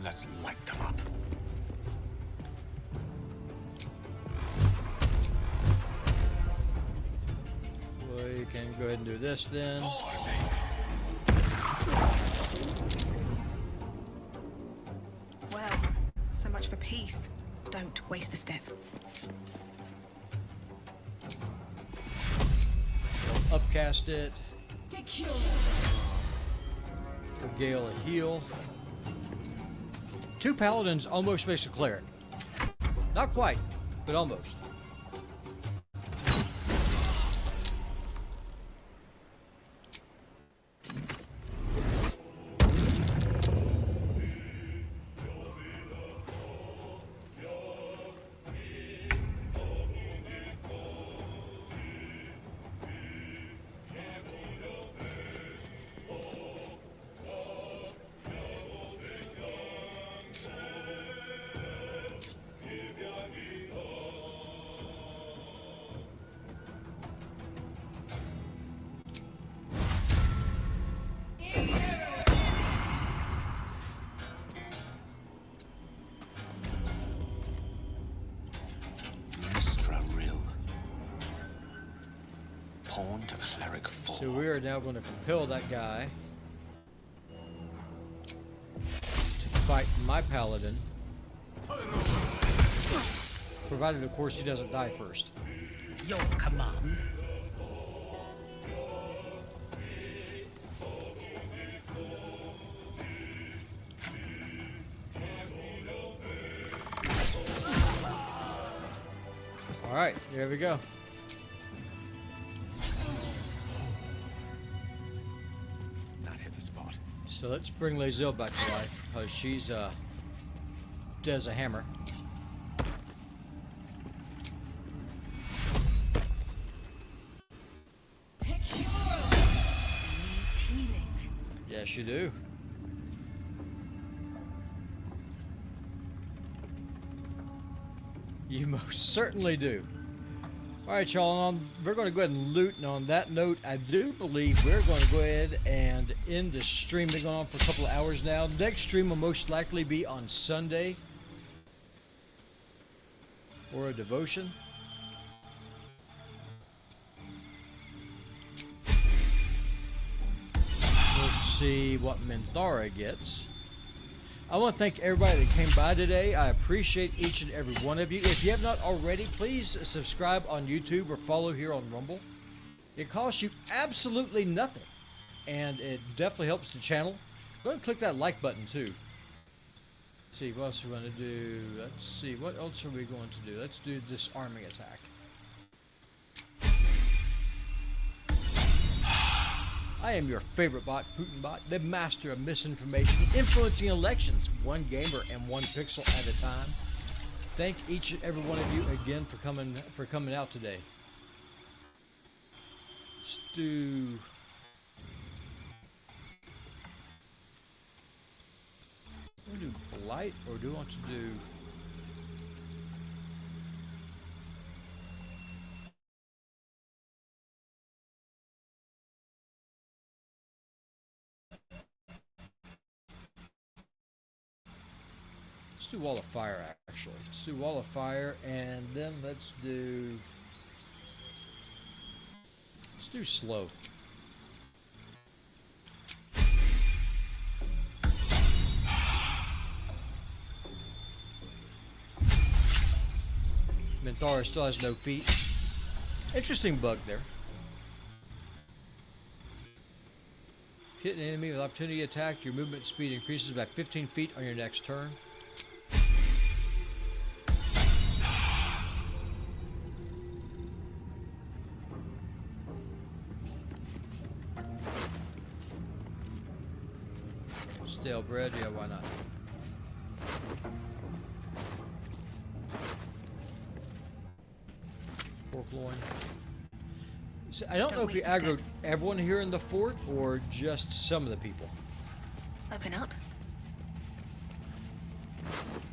Let's light them up. We can go ahead and do this then. Well, so much for peace. Don't waste a step. Upcast it. Give Gale a heal. 2 paladins almost makes a cleric. Not quite, but almost. Pawn to cleric 4. So we are now going to compel that guy to fight my paladin, provided, of course, he doesn't die first. Your command. All right, there we go. So let's bring Lazille back to life, because she's dead as a hammer. Yes, you do. You most certainly do. All right, y'all, we're going to go ahead and loot, and on that note, I do believe we're going to go ahead and end the stream. Been going on for a couple of hours now. Next stream will most likely be on Sunday for a devotion. We'll see what Minthara gets. I want to thank everybody that came by today. I appreciate each and every one of you. If you have not already, please subscribe on YouTube or follow here on Rumble. It costs you absolutely nothing, and it definitely helps the channel. Go ahead and click that like button too. Let's see, what else are we going to do? Let's see, what else are we going to do? Let's do disarming attack. I am your favorite bot, PutinBot, the master of misinformation, influencing elections, one gamer and one pixel at a time. Thank each and every one of you again for coming out today. Let's do. Do I do Blight or do I want to do? Let's do Wall of Fire, actually. Let's do Wall of Fire, and then let's do Slow. Minthara still has no feet. Interesting bug there. Hit an enemy with opportunity attack, your movement speed increases by 15 feet on your next turn. Stale bread, yeah, why not? Pork loin. So I don't know if we aggroed everyone here in the fort or just some of the people. Open up.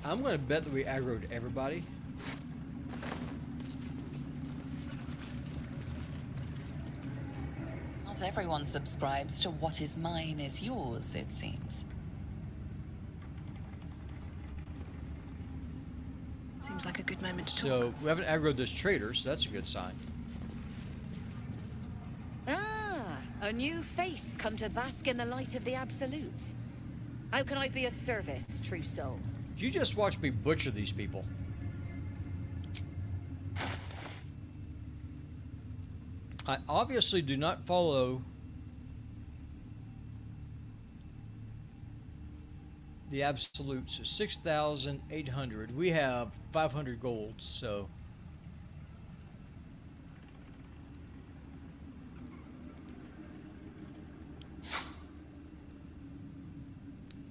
I'm going to bet that we aggroed everybody. Not Not everyone subscribes to what is mine is yours, it seems. Seems like a good moment to talk. So we haven't aggroed this traitor, so that's a good sign. Ah, a new face come to bask in the light of the Absolute. How can I be of service, true soul? You just watch me butcher these people. I obviously do not follow the absolutes. 6,800. We have 500 gold, so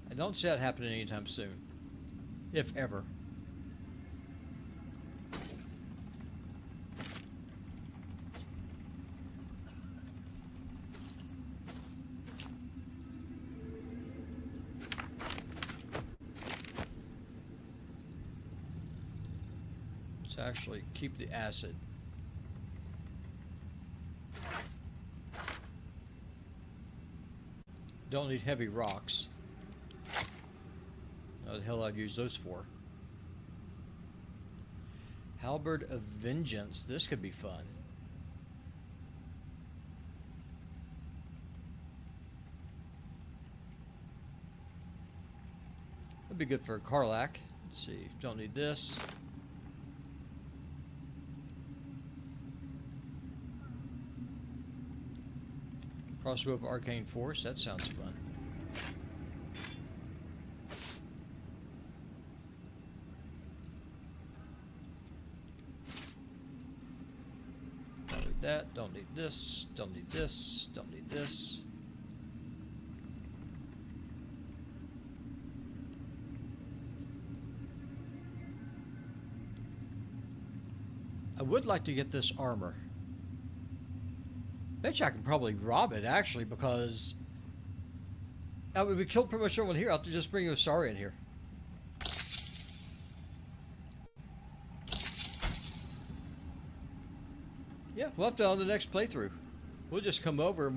I don't see that happening anytime soon, if ever. Let's actually keep the acid. Don't need heavy rocks. What the hell I'd use those for? Halberd of Vengeance. This could be fun. That'd be good for a Karlach. Let's see. Don't need this. Crossbow of Arcane Force. That sounds fun. Don't need that. Don't need this. Don't need this. Don't need this. I would like to get this armor. Bet you I can probably rob it, actually, because we killed pretty much everyone here. I'll have to just bring Osari in here. Yeah, we'll have to on the next playthrough. We'll just come over and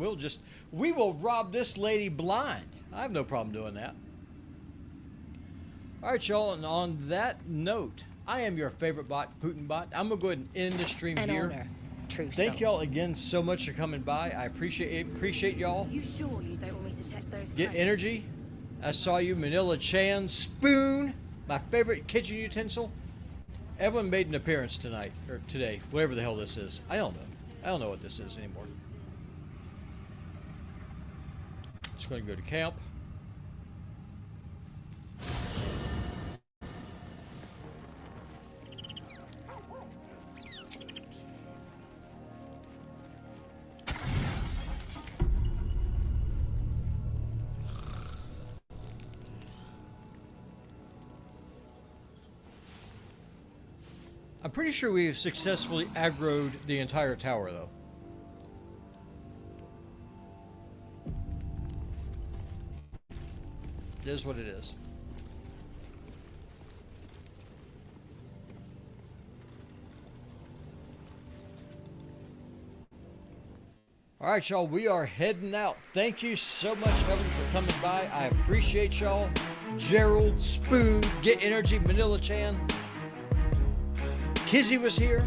we will rob this lady blind. I have no problem doing that. All right, y'all, and on that note, I am your favorite bot, Putin Bot. I'm going to go ahead and end the stream here. Honor. True Thank y'all again so much for coming by. I appreciate y'all. You sure you don't want me to check those? Get crates? energy. I saw you, Manila Chan. Spoon, my favorite kitchen utensil. Everyone made an appearance tonight, or today, whatever the hell this is. I don't know. I don't know what this is anymore. Just going to go to camp. I'm pretty sure we have successfully aggroed the entire tower, though. It is what it is. All right, y'all, we are heading out. Thank you so much, Evan, for coming by. I appreciate y'all. Gerald, Spoon, Get Energy, Manila Chan. Kizzy was here.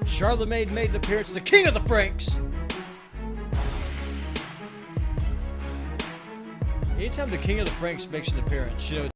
Charlemagne made an appearance. The King of the Franks. Anytime the King of the Franks makes an appearance, you know